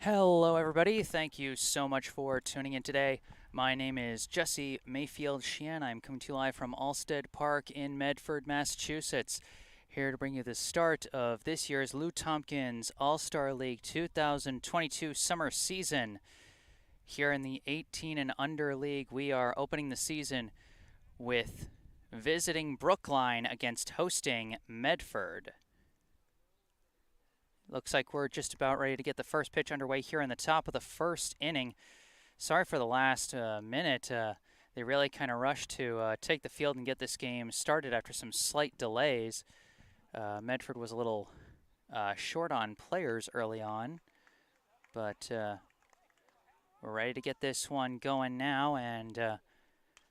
Hello, everybody. Thank you so much for tuning in today. My name is Jesse Mayfield-Sheehan. I'm coming to you live from Allstead Park in Medford, Massachusetts. Here to bring you the start of this year's Lou Tompkins All-Star League 2022 summer season. Here in the 18 and under league, we are opening the season with visiting Brookline against hosting Medford. Looks like we're just about ready to get the first pitch underway here in the top of the first inning. Sorry for the last minute. They really kind of rushed to take the field and get this game started after some slight delays. Medford was a little short on players early on, but we're ready to get this one going now. And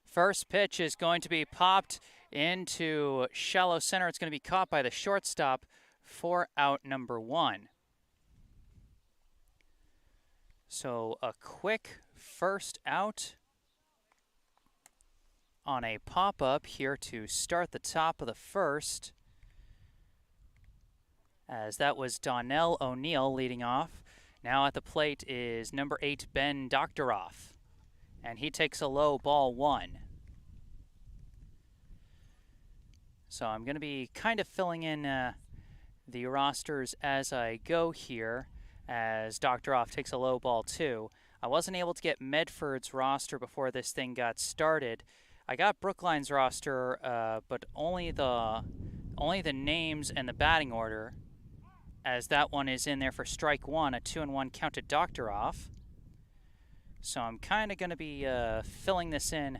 first pitch is going to be popped into shallow center. It's going to be caught by the shortstop for out number one. So a quick first out on a pop-up here to start the top of the first, as that was Donnell O'Neill leading off. Now at the plate is number 8, Ben Doctoroff, and he takes a low ball one. So I'm going to be kind of filling in the rosters as I go here, as Doctoroff takes a low ball two. I wasn't able to get Medford's roster before this thing got started. I got Brookline's roster, but only the names and the batting order, as that one is in there for strike one, a 2-1 count to Doctoroff. So I'm kind of going to be filling this in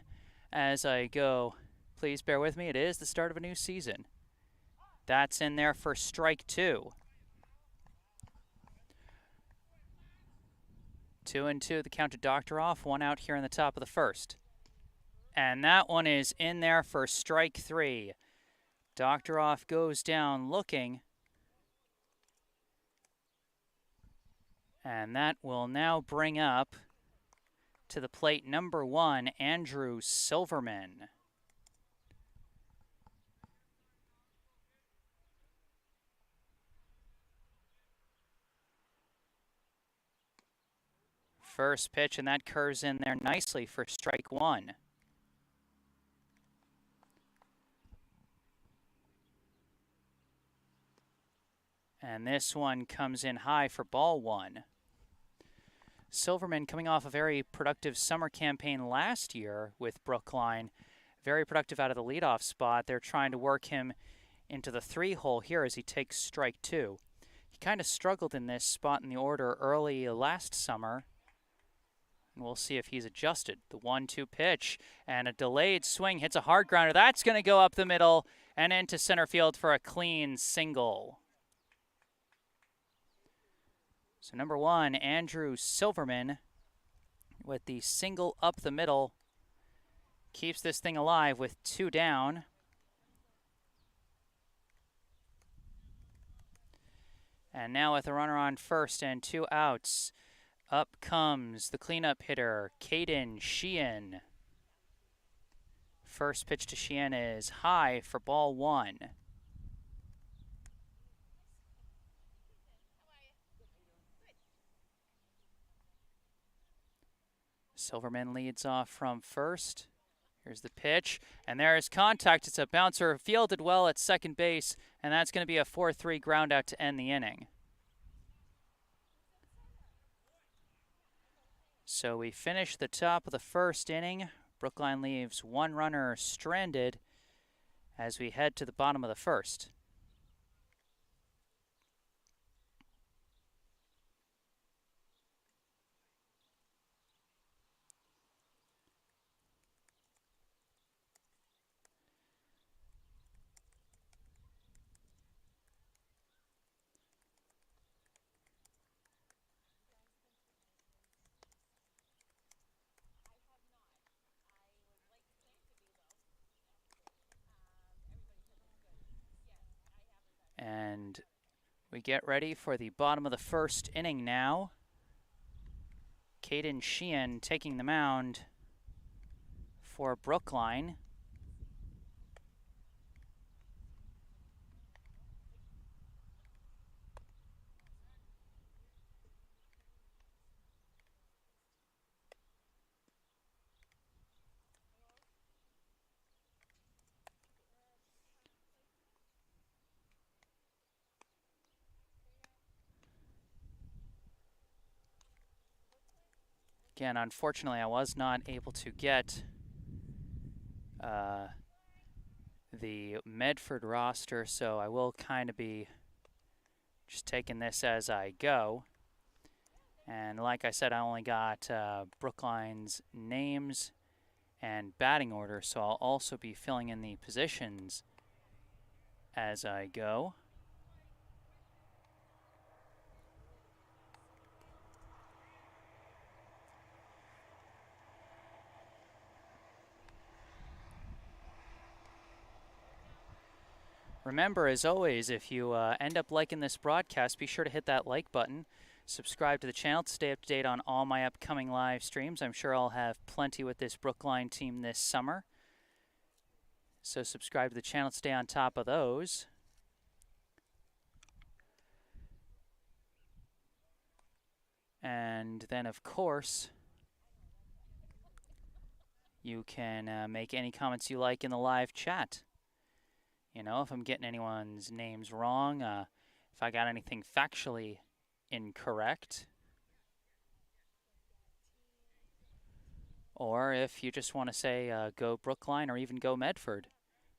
as I go. Please bear with me. It is the start of a new season. That's in there for strike two. 2-2, the count to Doctoroff, one out here in the top of the first. And that one is in there for strike three. Doctoroff goes down looking. And that will now bring up to the plate number 1, Andrew Silverman. First pitch, and that curves in there nicely for strike one. And this one comes in high for ball one. Silverman coming off a very productive summer campaign last year with Brookline. Very productive out of the leadoff spot. They're trying to work him into the 3-hole here as he takes strike two. He kind of struggled in this spot in the order early last summer. And we'll see if he's adjusted. The 1-2 pitch and a delayed swing hits a hard grounder. That's going to go up the middle and into center field for a clean single. So number 1, Andrew Silverman, with the single up the middle, keeps this thing alive with 2 down. And now with a runner on first and 2 outs, up comes the cleanup hitter, Mayfield-Sheehan. First pitch to Sheehan is high for ball one. Silverman leads off from first. Here's the pitch, and there is contact. It's a bouncer fielded well at second base, and that's going to be a 4-3 ground out to end the inning. So we finish the top of the first inning. Brookline leaves 1 runner stranded as we head to the bottom of the first. And we get ready for the bottom of the first inning now. Mayfield-Sheehan taking the mound for Brookline. Again, unfortunately, I was not able to get the Medford roster, so I will kind of be just taking this as I go. And like I said, I only got Brookline's names and batting order, so I'll also be filling in the positions as I go. Remember, as always, if you end up liking this broadcast, be sure to hit that like button. Subscribe to the channel to stay up to date on all my upcoming live streams. I'm sure I'll have plenty with this Brookline team this summer. So subscribe to the channel to stay on top of those. And then, of course, you can make any comments you like in the live chat. You know, if I'm getting anyone's names wrong, if I got anything factually incorrect, or if you just want to say go Brookline or even go Medford,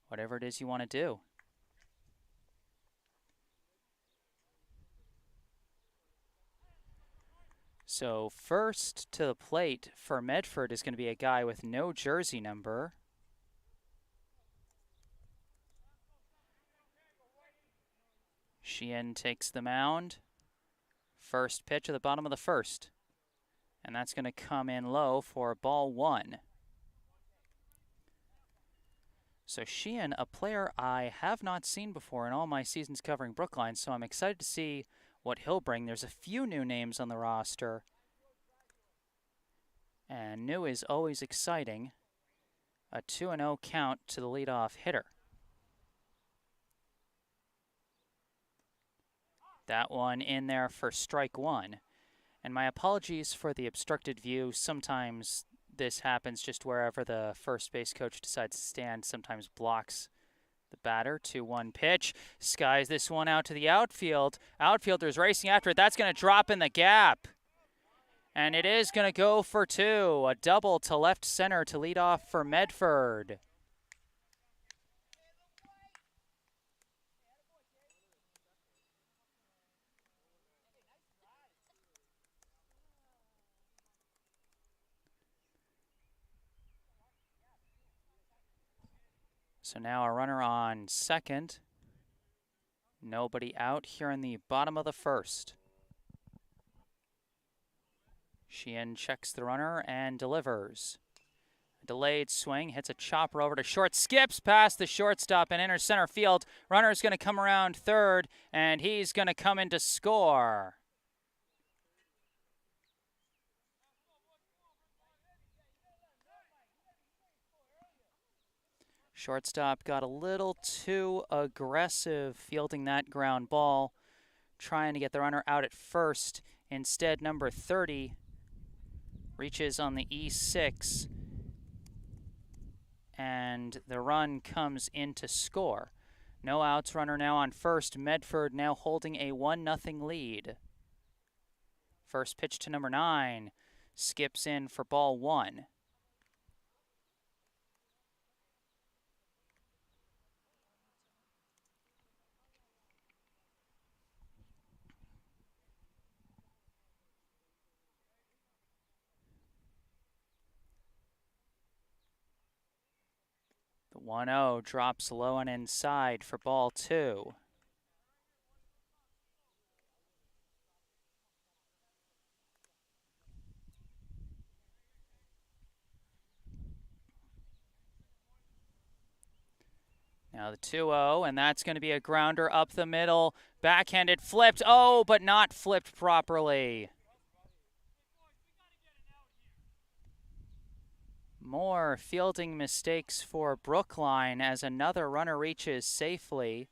whatever it is you want to do. So first to the plate for Medford is going to be a guy with no jersey number. Sheehan takes the mound. First pitch at the bottom of the first. And that's going to come in low for ball one. So Sheehan, a player I have not seen before in all my seasons covering Brookline, so I'm excited to see what he'll bring. There's a few new names on the roster. And new is always exciting. A 2-0 count to the leadoff hitter. That one in there for strike one. And my apologies for the obstructed view. Sometimes this happens just wherever the first base coach decides to stand, sometimes blocks the batter. 2-1 pitch. Skies this one out to the outfield. Outfielder's racing after it. That's going to drop in the gap. And it is going to go for two. A double to left center to lead off for Medford. So now a runner on second. Nobody out here in the bottom of the first. Sheehan checks the runner and delivers. A delayed swing, hits a chopper over to short, skips past the shortstop and enters center field. Runner's going to come around third, and he's going to come in to score. Shortstop got a little too aggressive fielding that ground ball, trying to get the runner out at first. Instead, number 30 reaches on the E6, and the run comes in to score. No outs, runner now on first. Medford now holding a 1-0 lead. First pitch to number 9, skips in for ball one. The 1-0 drops low and inside for ball two. Now the 2-0, and that's going to be a grounder up the middle. Backhanded flipped. Oh, but not flipped properly. More fielding mistakes for Brookline as another runner reaches safely.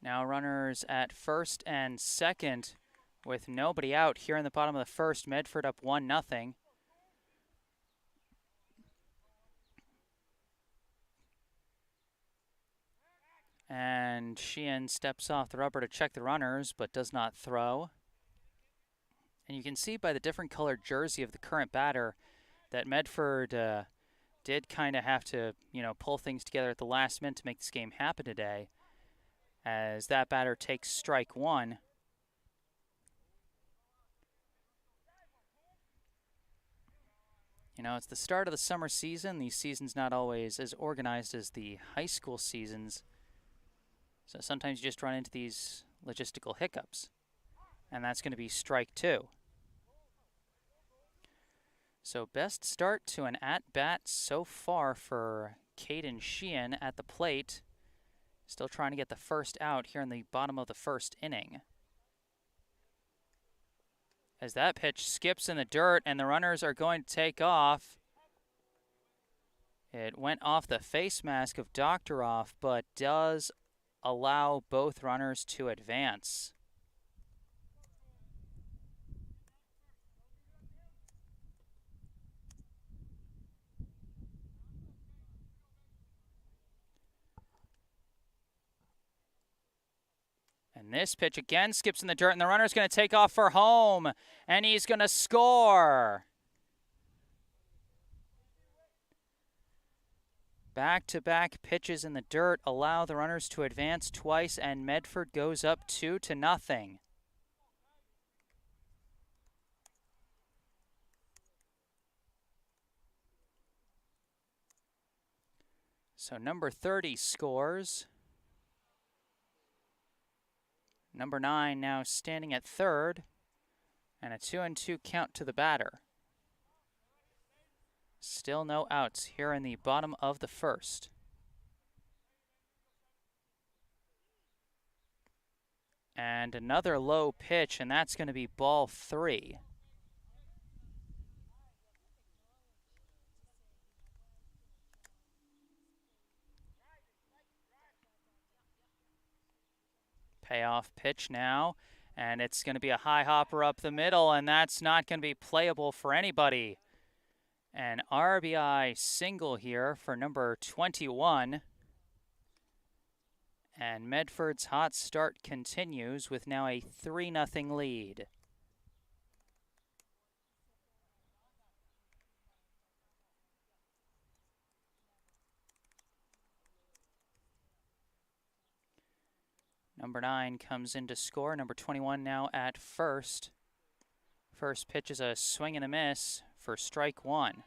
Now runners at first and second with nobody out here in the bottom of the first. Medford up 1-0. And Sheehan steps off the rubber to check the runners, but does not throw. And you can see by the different colored jersey of the current batter that Medford did kind of have to, pull things together at the last minute to make this game happen today, as that batter takes strike one. It's the start of the summer season. These seasons not always as organized as the high school seasons. So sometimes you just run into these logistical hiccups. And that's going to be strike two. So best start to an at-bat so far for Caden Sheehan at the plate. Still trying to get the first out here in the bottom of the first inning. As that pitch skips in the dirt and the runners are going to take off. It went off the face mask of Doctoroff, but does allow both runners to advance. And this pitch again skips in the dirt, and the runner's going to take off for home, and he's going to score. Back-to-back pitches in the dirt allow the runners to advance twice, and Medford goes up 2-0. So number 30 scores. Number 9 now standing at third, and a 2-2 count to the batter. Still no outs here in the bottom of the first. And another low pitch, and that's going to be ball 3. Payoff pitch now, and it's going to be a high hopper up the middle, and that's not going to be playable for anybody. An RBI single here for number 21. And Medford's hot start continues with now a 3-0 lead. Number 9 comes in to score. Number 21 now at first. First pitch is a swing and a miss for strike one.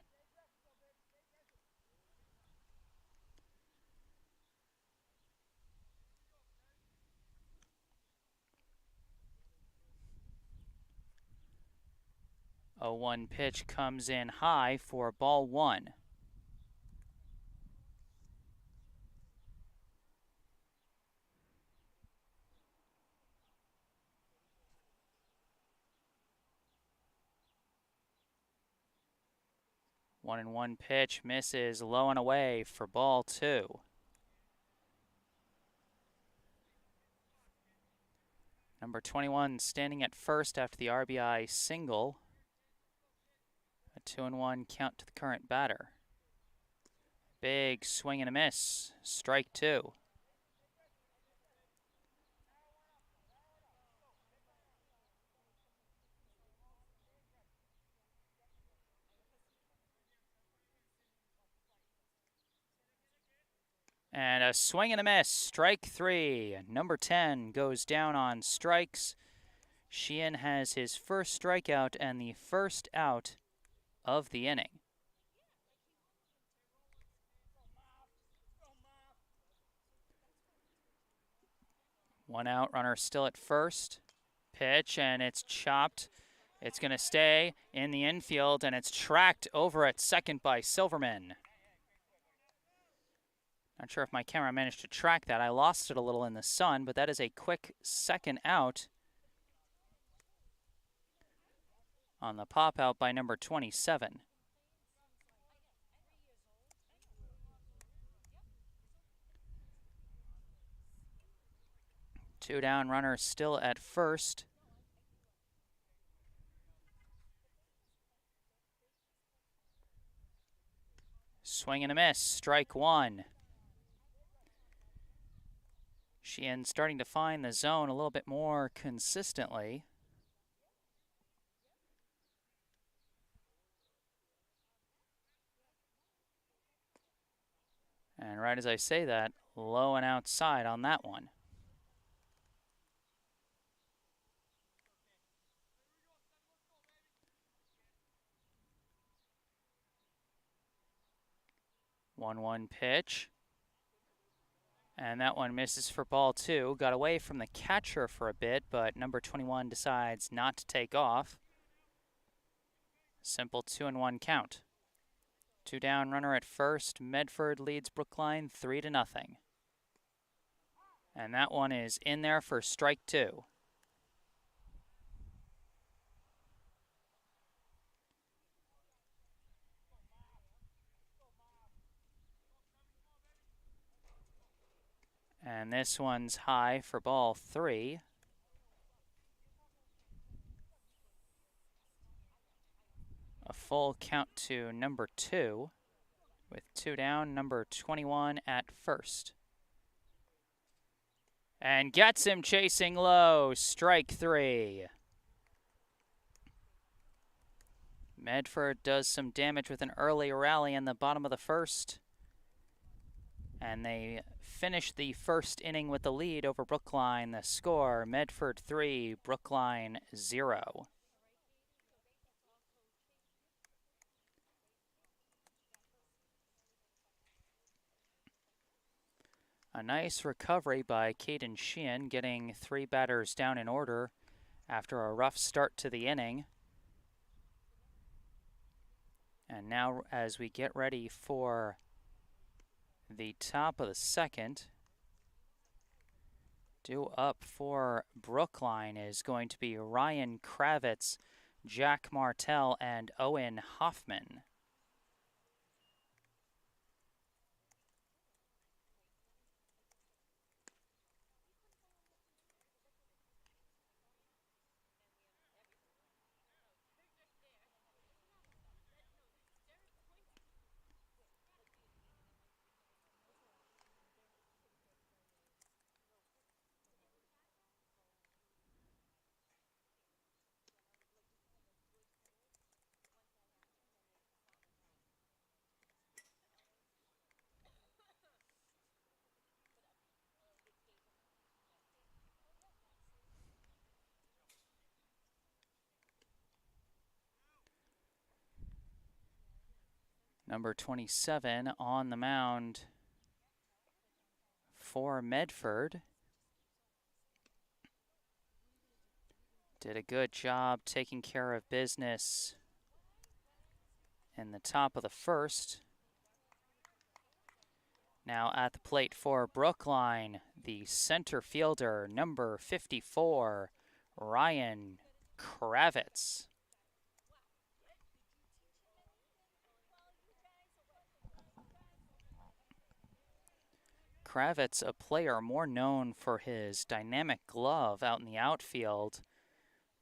A 1 pitch comes in high for ball 1. One and 1 pitch misses low and away for ball 2. Number 21 standing at first after the RBI single. A 2-1 count to the current batter. Big swing and a miss. Strike 2. And a swing and a miss, strike 3. Number 10 goes down on strikes. Sheehan has his first strikeout and the first out of the inning. One out, runner still at first. Pitch, and it's chopped. It's going to stay in the infield, and it's tracked over at second by Silverman. Not sure if my camera managed to track that. I lost it a little in the sun, but that is a quick second out on the pop out by number 27. Two down, runner still at first. Swing and a miss, strike 1. Sheehan starting to find the zone a little bit more consistently. And right as I say that, low and outside on that one. One pitch. And that one misses for ball two. Got away from the catcher for a bit, but number 21 decides not to take off. Simple 2-1 count. 2 down runner at first. Medford leads Brookline 3-0. And that one is in there for strike two. And this one's high for ball three. A full count to number two. With 2 down, number 21 at first. And gets him chasing low, strike three. Medford does some damage with an early rally in the bottom of the first. And they finish the first inning with the lead over Brookline. The score, Medford 3, Brookline 0. A nice recovery by Caden Sheehan, getting 3 batters down in order after a rough start to the inning. And now as we get ready for the top of the second, due up for Brookline is going to be Ryan Kravitz, Jack Martell, and Owen Hoffman. Number 27 on the mound for Medford. Did a good job taking care of business in the top of the first. Now at the plate for Brookline, the center fielder, number 54, Ryan Kravitz. Kravitz, a player more known for his dynamic glove out in the outfield,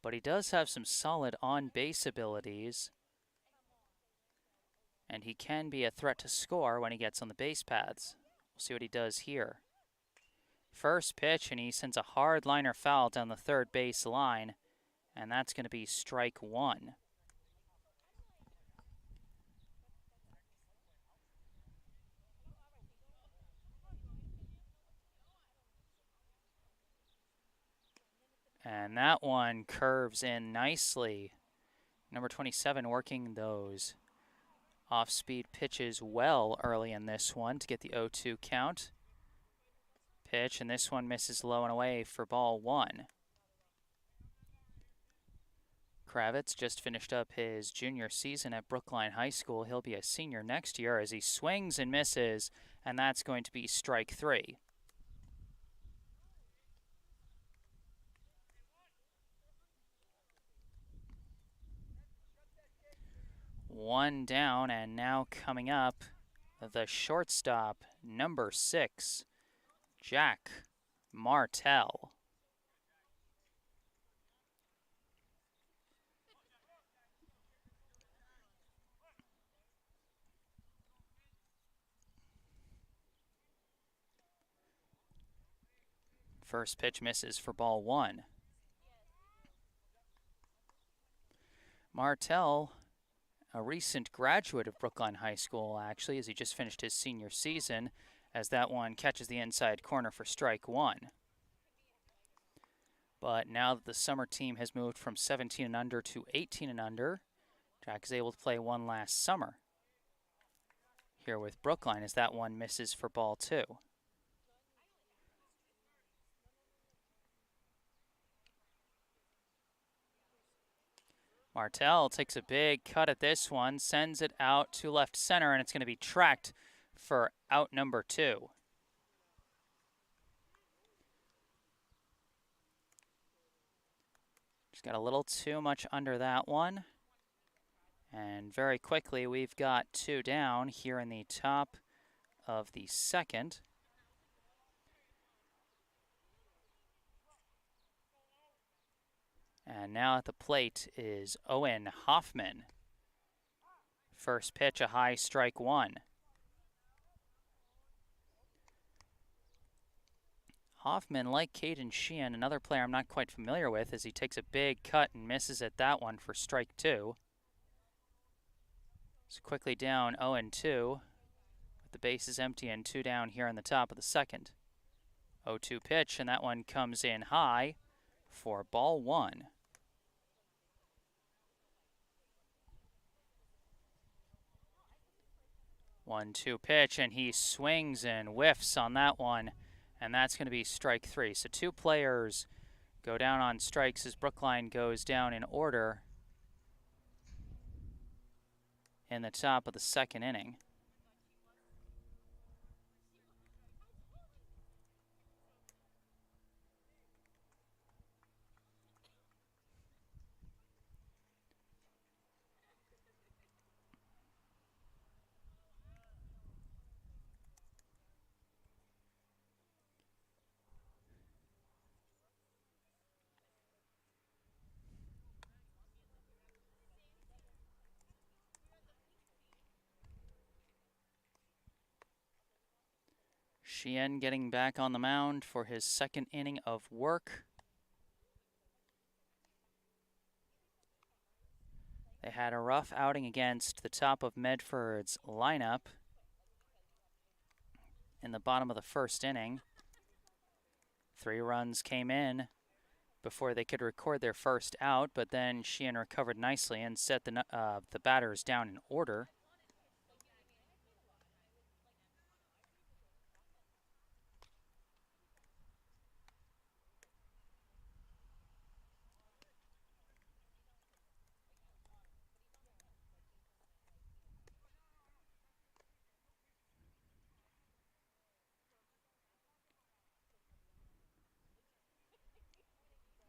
but he does have some solid on-base abilities, and he can be a threat to score when he gets on the base paths. We'll see what he does here. First pitch, and he sends a hard liner foul down the third base line, and that's going to be strike one. And that one curves in nicely. Number 27 working those off-speed pitches well early in this one to get the 0-2 count. Pitch, and this one misses low and away for ball one. Kravitz just finished up his junior season at Brookline High School. He'll be a senior next year as he swings and misses, and that's going to be strike three. One down, and now coming up, the shortstop, number 6, Jack Martell. First pitch misses for ball 1. Martell, a recent graduate of Brookline High School, actually, as he just finished his senior season, as that one catches the inside corner for strike 1. But now that the summer team has moved from 17 and under to 18 and under, Jack is able to play one last summer here with Brookline, as that one misses for ball 2. Martell takes a big cut at this one, sends it out to left center, and it's going to be tracked for out number 2. Just got a little too much under that one. And very quickly, we've got 2 down here in the top of the second. And now at the plate is Owen Hoffman. First pitch, a high, strike 1. Hoffman, like Caden Sheehan, another player I'm not quite familiar with, as he takes a big cut and misses at that one for strike 2. So quickly down 0-2 with the bases empty and 2 down here in the top of the second. 0-2 pitch, and that one comes in high for ball 1. 1-2 pitch, and he swings and whiffs on that one, and that's going to be strike 3. So 2 players go down on strikes as Brookline goes down in order in the top of the second inning. Sheehan getting back on the mound for his second inning of work. They had a rough outing against the top of Medford's lineup in the bottom of the first inning. 3 runs came in before they could record their first out, but then Sheehan recovered nicely and set the batters down in order.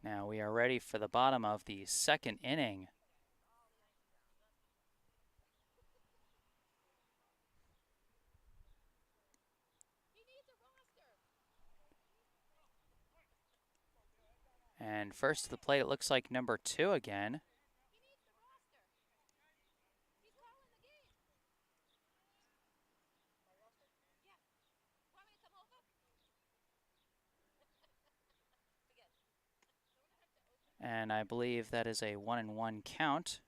Now we are ready for the bottom of the second inning. And first to the plate, it looks like number 2 again. And I believe that is a 1-1 count.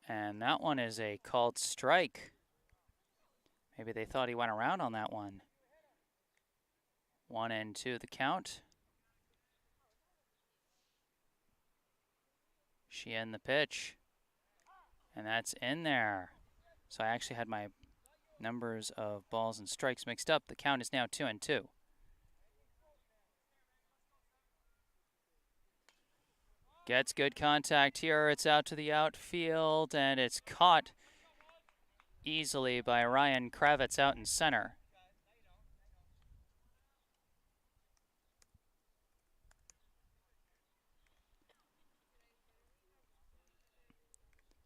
And that one is a called strike. Maybe they thought he went around on that one. 1-2 the count. Sheehan the pitch. And that's in there. So I actually had my numbers of balls and strikes mixed up. The count is now 2-2. Gets good contact here. It's out to the outfield, and it's caught easily by Ryan Kravitz out in center.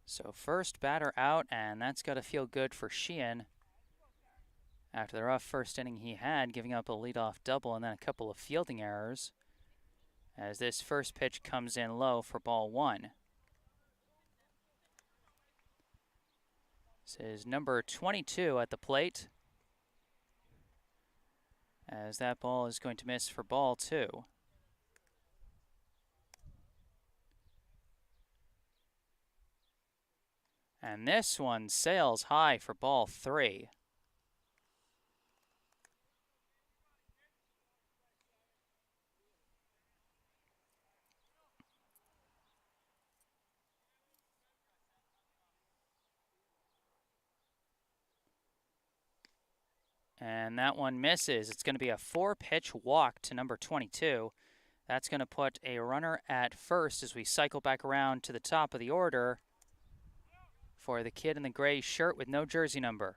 So first batter out, and that's got to feel good for Sheehan after the rough first inning he had, giving up a leadoff double and then a couple of fielding errors, as this first pitch comes in low for ball 1. This is number 22 at the plate, as that ball is going to miss for ball 2. And this one sails high for ball 3. And that one misses. It's going to be a 4-pitch walk to number 22. That's going to put a runner at first as we cycle back around to the top of the order for the kid in the gray shirt with no jersey number.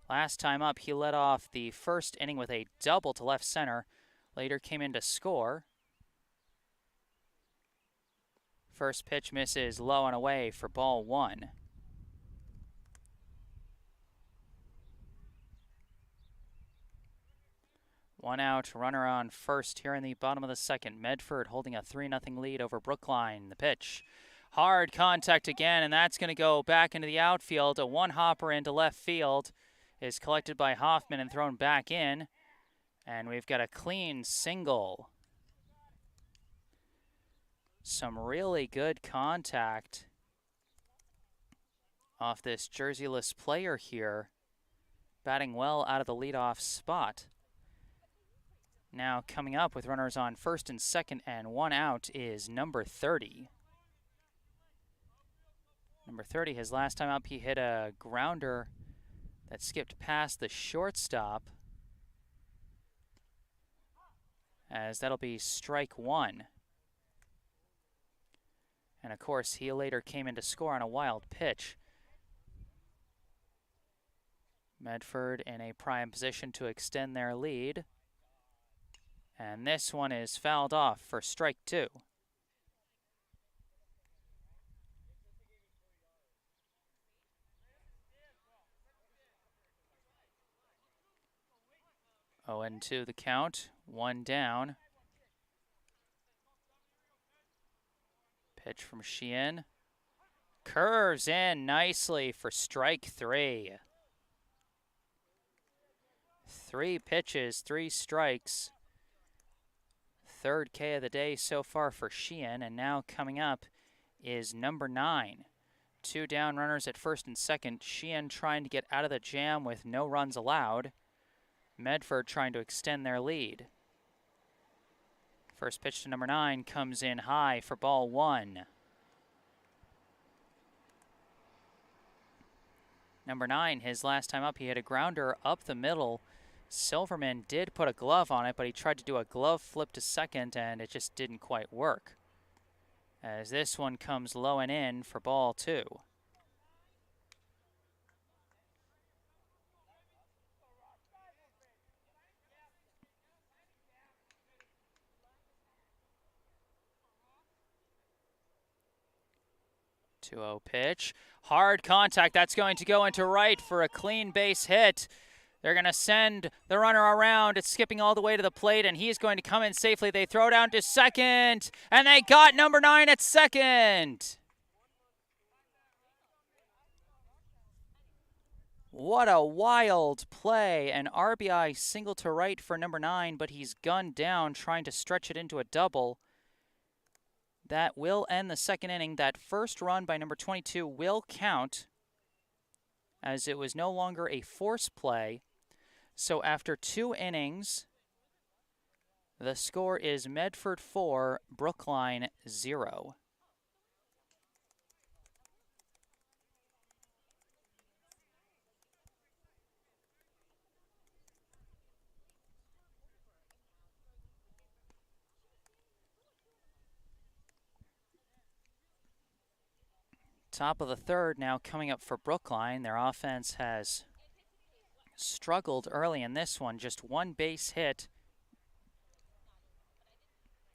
Last time up, he led off the first inning with a double to left center. Later came in to score. First pitch misses low and away for ball 1. One out, runner on first here in the bottom of the second. Medford holding a 3-0 lead over Brookline. The pitch. Hard contact again, and that's going to go back into the outfield. A one-hopper into left field is collected by Hoffman and thrown back in. And we've got a clean single. Some really good contact off this jerseyless player here. Batting well out of the leadoff spot. Now coming up with runners on first and second and one out is number 30. Number 30, his last time up, he hit a grounder that skipped past the shortstop. As that'll be strike 1. And of course, he later came in to score on a wild pitch. Medford in a prime position to extend their lead. And this one is fouled off for strike 2. Oh, and 2 the count, 1 down. Pitch from Sheehan. Curves in nicely for strike 3. 3 pitches, 3 strikes. Third K of the day so far for Sheehan, and now coming up is number 9. 2 down runners at first and second. Sheehan trying to get out of the jam with no runs allowed. Medford trying to extend their lead. First pitch to number 9 comes in high for ball 1. Number 9, his last time up, he hit a grounder up the middle. Silverman did put a glove on it, but he tried to do a glove flip to second, and it just didn't quite work. As this one comes low and in for ball 2. Two-0 pitch. Hard contact. That's going to go into right for a clean base hit. They're going to send the runner around. It's skipping all the way to the plate, and he's going to come in safely. They throw down to second, and they got number 9 at second. What a wild play. An RBI single to right for number 9, but he's gunned down trying to stretch it into a double. That will end the second inning. That first run by number 22 will count, as it was no longer a force play. So after 2 innings, the score is Medford 4, Brookline 0. Top of the third now coming up for Brookline. Their offense has struggled early in this one. Just 1 base hit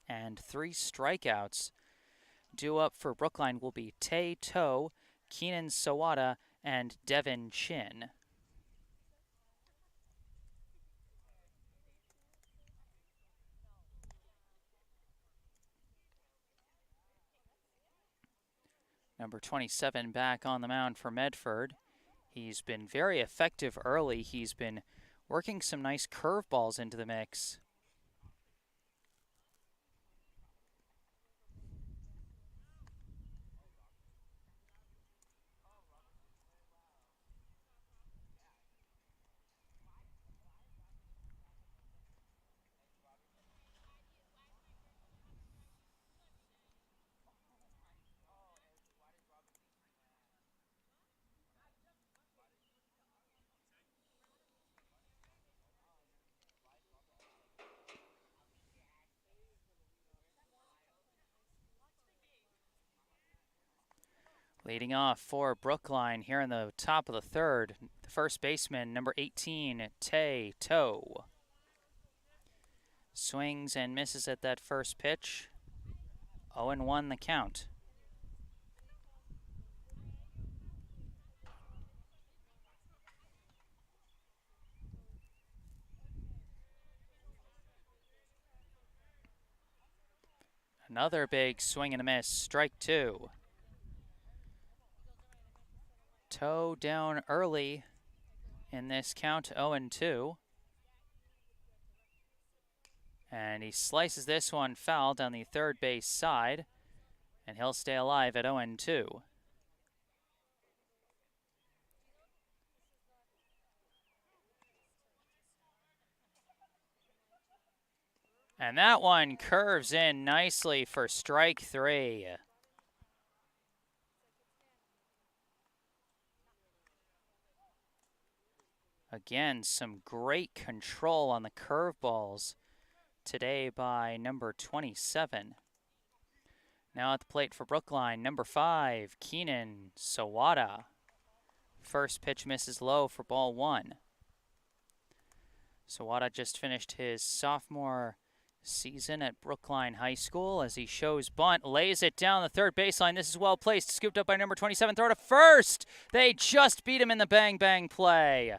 and 3 strikeouts. Due up for Brookline will be Tae To, Keenan Sawada, and Devin Chin. Number 27 back on the mound for Medford. He's been very effective early. He's been working some nice curveballs into the mix. Leading off for Brookline here in the top of the third, the first baseman, number 18, Tay Toe. Swings and misses at that first pitch. 0-1 the count. Another big swing and a miss, strike two. Toe down early in this count, 0-2. And he slices this one foul down the third base side, and he'll stay alive at 0-2. And that one curves in nicely for strike three. Again, some great control on the curveballs today by number 27. Now at the plate for Brookline, number 5, Keenan Sawada. First pitch misses low for ball one. Sawada just finished his sophomore season at Brookline High School as he shows bunt, lays it down the third baseline. This is well placed, scooped up by number 27, throw to first. They just beat him in the bang-bang play.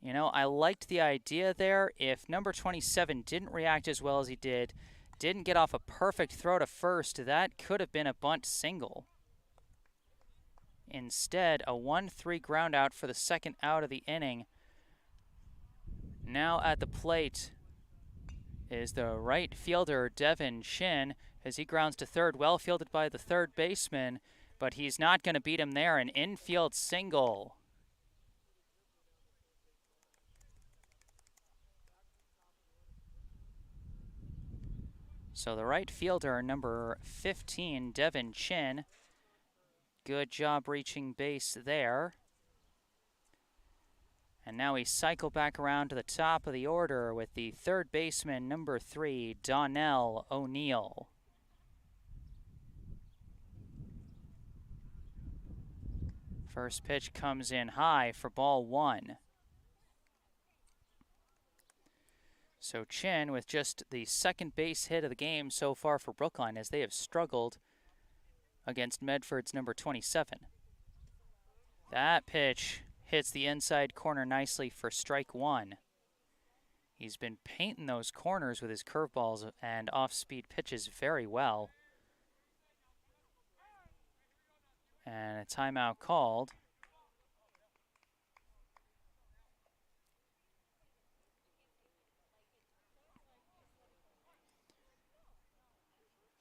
You know, I liked the idea there. If number 27 didn't react as well as he did, didn't get off a perfect throw to first, that could have been a bunt single. Instead, a 1-3 ground out for the second out of the inning. Now at the plate is the right fielder, Devin Shin, as he grounds to third, well fielded by the third baseman, but he's not going to beat him there, an infield single. So the right fielder, number 15, Devin Chin, good job reaching base there. And now we cycle back around to the top of the order with the third baseman, number 3, Donnell O'Neill. First pitch comes in high for ball one. So Chin with just the second base hit of the game so far for Brookline as they have struggled against Medford's number 27. That pitch hits the inside corner nicely for strike one. He's been painting those corners with his curveballs and off-speed pitches very well. And a timeout called.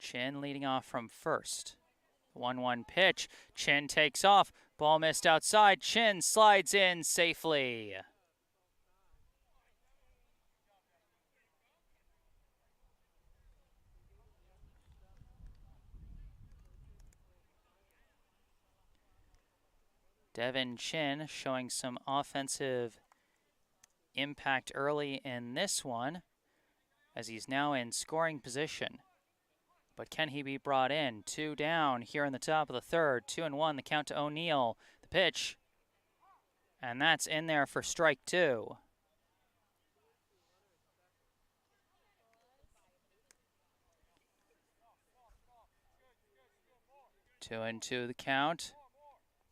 Chin leading off from first. 1-1 pitch. Chin takes off. Ball missed outside. Chin slides in safely. Devin Chin showing some offensive impact early in this one as he's now in scoring position. But can he be brought in? Two down here in the top of the third. 2-1, the count to O'Neill. The pitch. And that's in there for strike two. Two and two the count.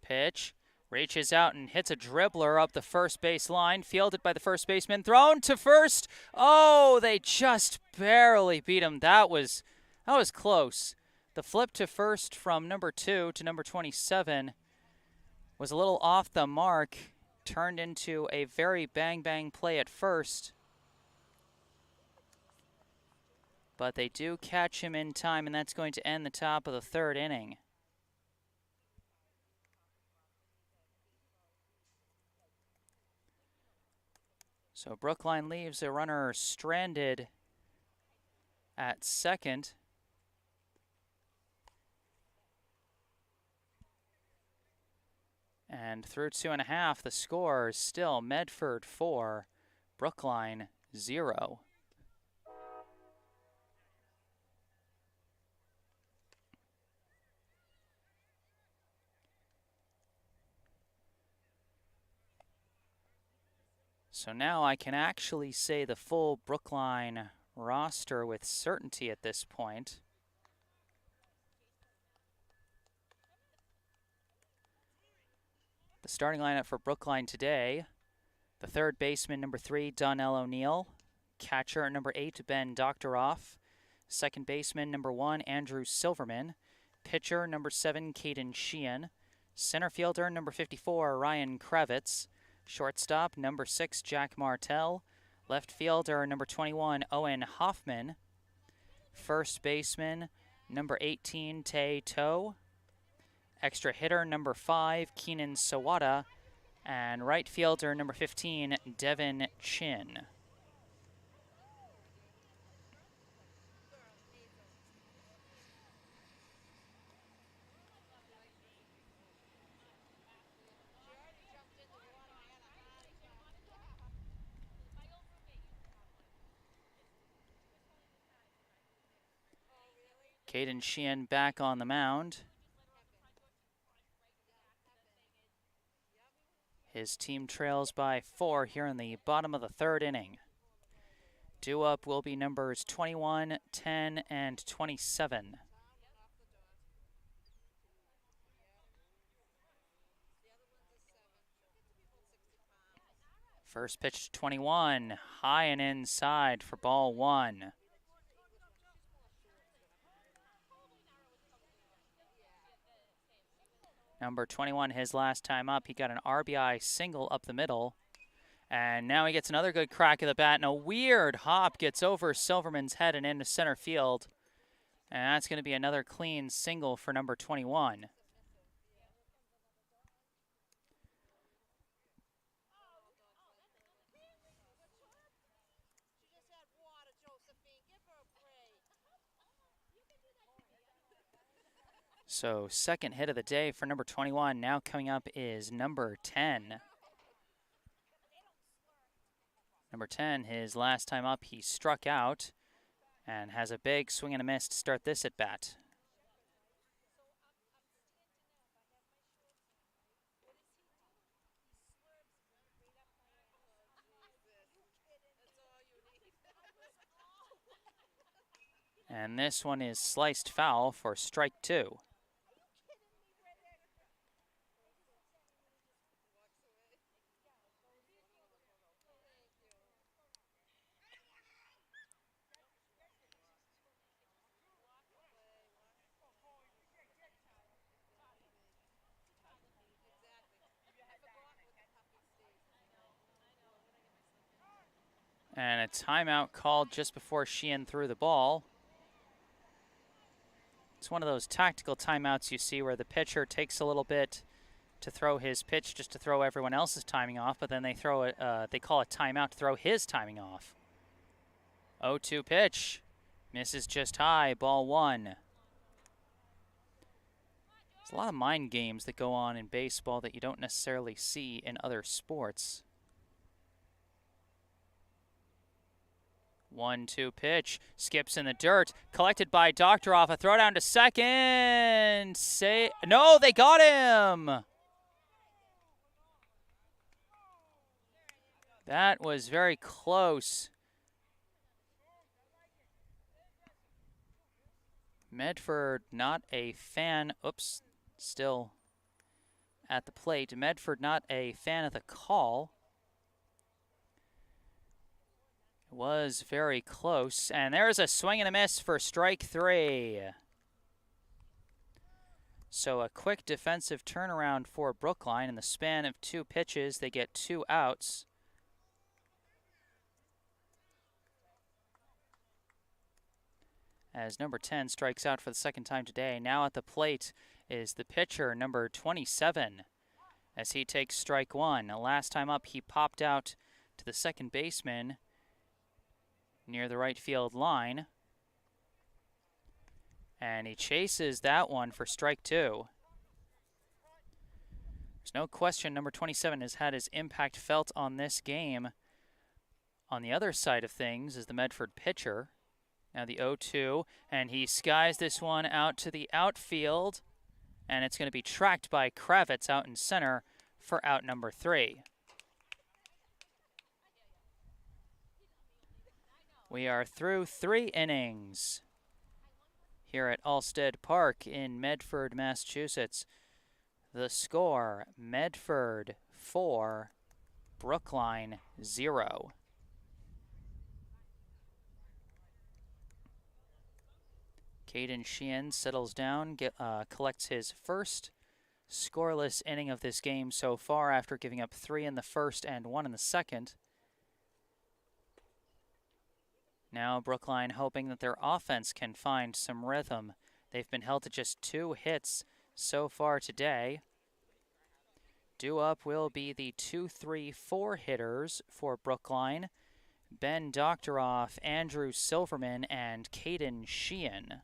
Pitch. Reaches out and hits a dribbler up the first base line. Fielded by the first baseman. Thrown to first. Oh, they just barely beat him. That was That was close. The flip to first from number 2 to number 27 was a little off the mark. Turned into a very bang-bang play at first. But they do catch him in time, and that's going to end the top of the third inning. So Brookline leaves a runner stranded at second. And through 2.5, the score is still Medford 4, Brookline 0. So now I can actually say the full Brookline roster with certainty at this point. The starting lineup for Brookline today: the third baseman, number 3, Donnell O'Neill. Catcher, number 8, Ben Doctoroff. Second baseman, number 1, Andrew Silverman. Pitcher, number 7, Caden Sheehan. Center fielder, number 54, Ryan Kravitz. Shortstop, number 6, Jack Martell. Left fielder, number 21, Owen Hoffman. First baseman, number 18, Tae To. Extra hitter, number 5, Keenan Sawada. And right fielder, number 15, Devin Chin. Caden Sheehan back on the mound. His team trails by 4 here in the bottom of the third inning. Due up will be numbers 21, 10, and 27. First pitch to 21, high and inside for ball 1. Number 21, his last time up, he got an RBI single up the middle. And now he gets another good crack of the bat, and a weird hop gets over Silverman's head and into center field. And that's going to be another clean single for number 21. So second hit of the day for number 21. Now coming up is number 10. Number 10, his last time up, he struck out and has a big swing and a miss to start this at bat. And this one is sliced foul for strike 2. And a timeout called just before Sheehan threw the ball. It's one of those tactical timeouts you see where the pitcher takes a little bit to throw his pitch just to throw everyone else's timing off, but then they throw it. They call a timeout to throw his timing off. 0-2 pitch. Misses just high, ball 1. There's a lot of mind games that go on in baseball that you don't necessarily see in other sports. 1-2 pitch, skips in the dirt, collected by Doctoroff, a throw down to second. No, they got him. That was very close. Medford not a fan, still at the plate. Medford not a fan of the call. Was very close, and there's a swing and a miss for strike 3. So a quick defensive turnaround for Brookline. In the span of 2 pitches, they get 2 outs. As number 10 strikes out for the second time today. Now at the plate is the pitcher, number 27, as he takes strike 1. Last time up, he popped out to the second baseman near the right field line, and he chases that one for strike 2. There's no question number 27 has had his impact felt on this game. On the other side of things is the Medford pitcher. Now the 0-2, and he skies this one out to the outfield, and it's going to be tracked by Kravitz out in center for out number 3. We are through 3 innings here at Allsted Park in Medford, Massachusetts. The score, Medford 4, Brookline 0. Mayfield-Sheehan settles down, collects his first scoreless inning of this game so far after giving up 3 in the first and 1 in the second. Now Brookline hoping that their offense can find some rhythm. They've been held to just 2 hits so far today. Due up will be the 2-3-4 hitters for Brookline. Ben Doctoroff, Andrew Silverman, and Mayfield-Sheehan.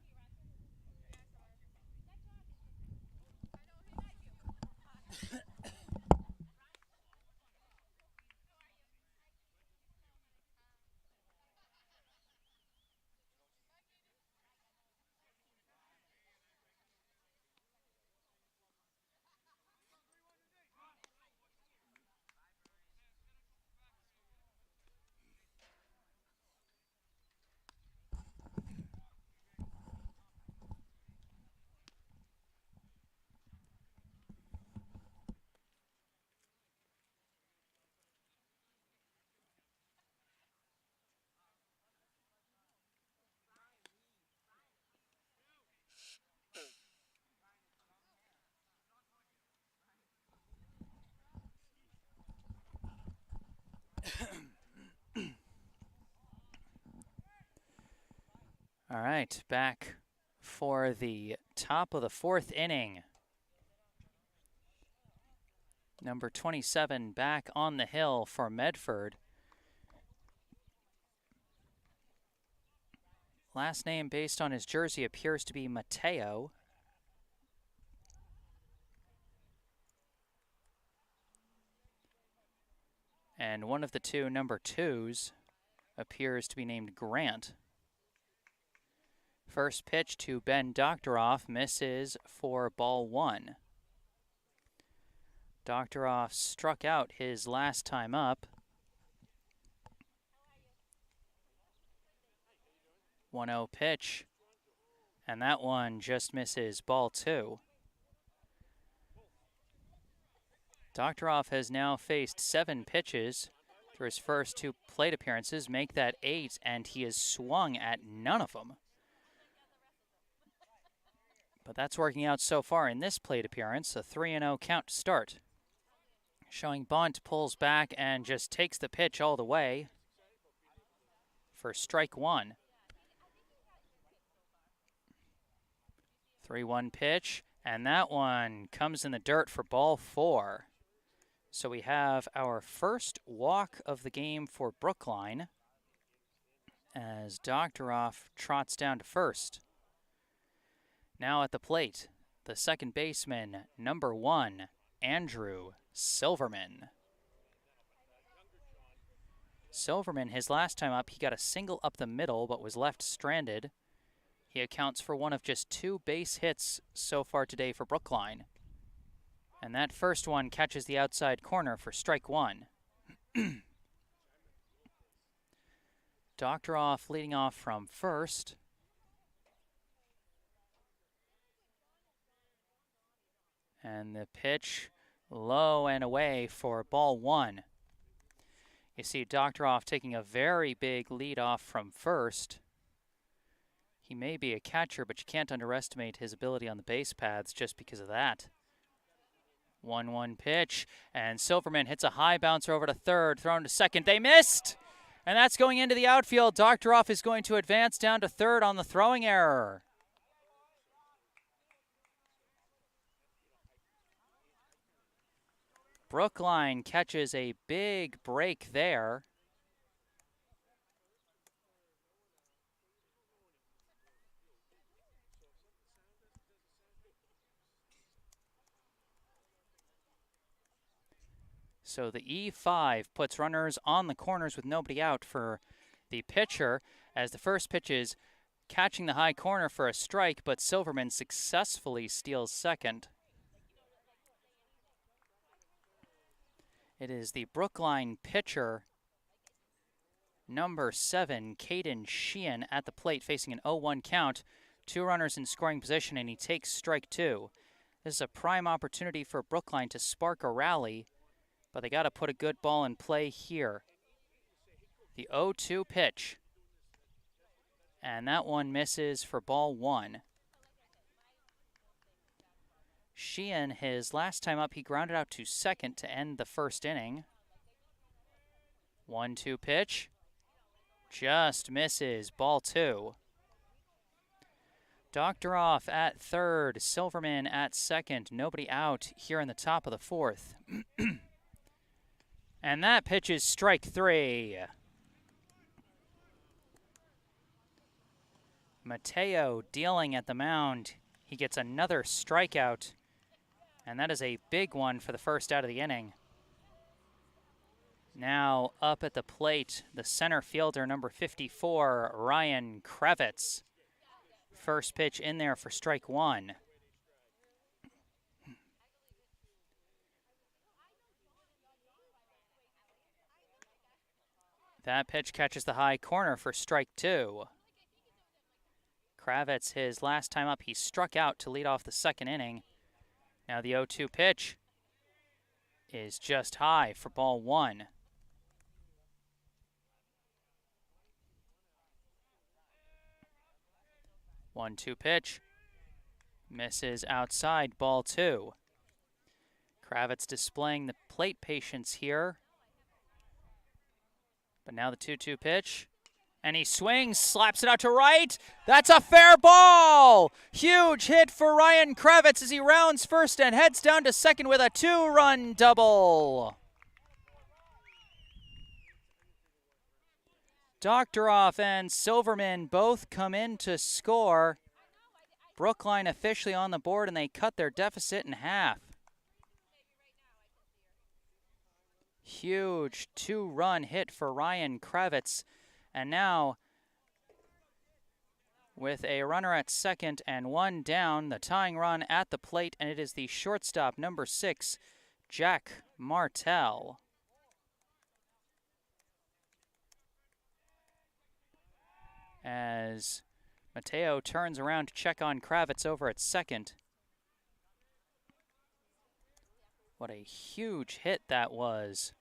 All right, back for the top of the 4th inning. Number 27 back on the hill for Medford. Last name based on his jersey appears to be Mateo. And one of the 2 number 2s appears to be named Grant. First pitch to Ben Doctoroff misses for ball 1. Doctoroff struck out his last time up. 1-0 pitch, and that one just misses ball 2. Doctoroff has now faced 7 pitches through his first 2 plate appearances, make that 8, and he has swung at none of them. But that's working out so far in this plate appearance, a 3-0 count to start. Showing bunt, pulls back, and just takes the pitch all the way for strike 1. 3-1 pitch, and that one comes in the dirt for ball 4. So we have our first walk of the game for Brookline as Doctoroff trots down to first. Now at the plate, the second baseman, number 1, Andrew Silverman. Silverman, his last time up, he got a single up the middle but was left stranded. He accounts for one of just 2 base hits so far today for Brookline. And that first one catches the outside corner for strike 1. Doctoroff leading off from first. And the pitch low and away for ball 1. You see Doctoroff taking a very big lead off from first. He may be a catcher, but you can't underestimate his ability on the base paths just because of that. 1-1 pitch, and Silverman hits a high bouncer over to third, thrown to second. They missed! And that's going into the outfield. Doctoroff is going to advance down to third on the throwing error. Brookline catches a big break there. So the E5 puts runners on the corners with nobody out for the pitcher, as the first pitch is catching the high corner for a strike, but Silverman successfully steals second. It is the Brookline pitcher, number 7, Mayfield-Sheehan, at the plate facing an 0-1 count. 2 runners in scoring position, and he takes strike 2. This is a prime opportunity for Brookline to spark a rally, but they got to put a good ball in play here. The 0-2 pitch. And that one misses for ball 1. Sheehan, his last time up, he grounded out to second to end the first inning. 1-2 pitch. Just misses. Ball 2. Doctoroff at third. Silverman at second. Nobody out here in the top of the 4th. And that pitch is strike 3. Mateo dealing at the mound. He gets another strikeout, and that is a big one for the first out of the inning. Now up at the plate, the center fielder, number 54, Ryan Kravitz. First pitch in there for strike 1. That pitch catches the high corner for strike 2. Kravitz, his last time up, he struck out to lead off the second inning. Now the 0-2 pitch is just high for ball 1. One-two pitch misses outside, ball 2. Kravitz displaying the plate patience here. But now the 2-2 pitch, and he swings, slaps it out to right. That's a fair ball! Huge hit for Ryan Kravitz as he rounds first and heads down to second with a 2-run double. Doctoroff and Silverman both come in to score. Brookline officially on the board, and they cut their deficit in half. Huge 2-run hit for Ryan Kravitz. And now, with a runner at second and 1 down, the tying run at the plate, and it is the shortstop, number 6, Jack Martell. As Mateo turns around to check on Kravitz over at second. What a huge hit that was.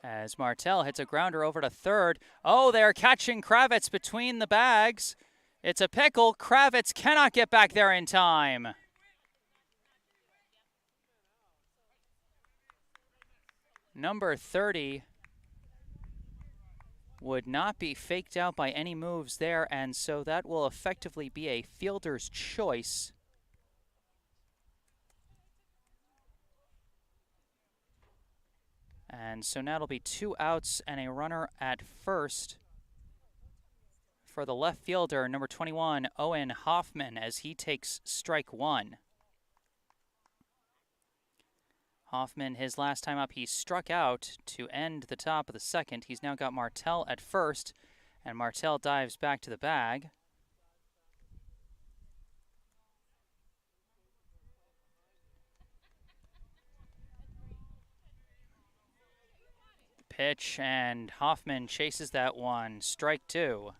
As Martell hits a grounder over to third. Oh, they're catching Kravitz between the bags. It's a pickle. Kravitz cannot get back there in time. Number 30 would not be faked out by any moves there, and so that will effectively be a fielder's choice. And so now it'll be 2 outs and a runner at first for the left fielder, number 21, Owen Hoffman, as he takes strike 1. Hoffman, his last time up, he struck out to end the top of the second. He's now got Martell at first, and Martell dives back to the bag. Pitch, and Hoffman chases that one. Strike 2.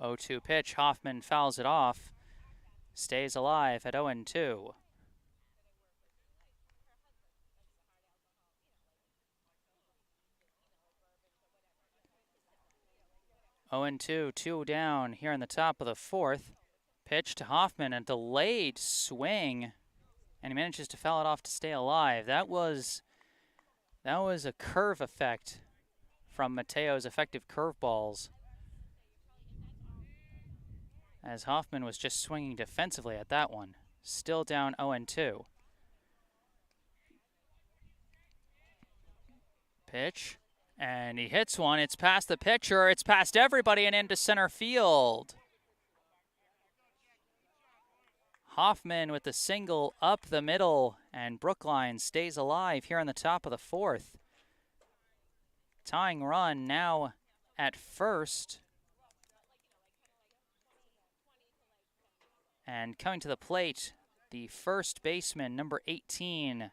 0-2 pitch. Hoffman fouls it off. Stays alive at 0-2. Oh and 2, 2 down here in the top of the fourth. Pitch to Hoffman, a delayed swing, and he manages to foul it off to stay alive. That was a curve effect from Mateo's effective curveballs, as Hoffman was just swinging defensively at that one. Still down 0-2. Pitch, and he hits one. It's past the pitcher. It's past everybody and into center field. Hoffman with the single up the middle, and Brookline stays alive here on the top of the fourth. Tying run now at first. And coming to the plate, the first baseman, number 18,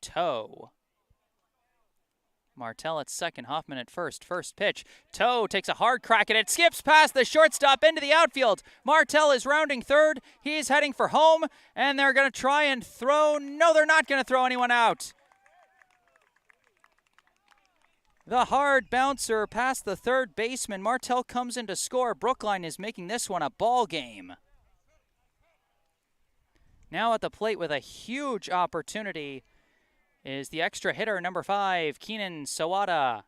Toe. Martell at second, Hoffman at first. First pitch. Toe takes a hard crack at it. Skips past the shortstop into the outfield. Martell is rounding third. He's heading for home, and they're going to try and throw. No, they're not going to throw anyone out. The hard bouncer past the third baseman. Martell comes in to score. Brookline is making this one a ball game. Now at the plate with a huge opportunity is the extra hitter, number 5, Keenan Sawada.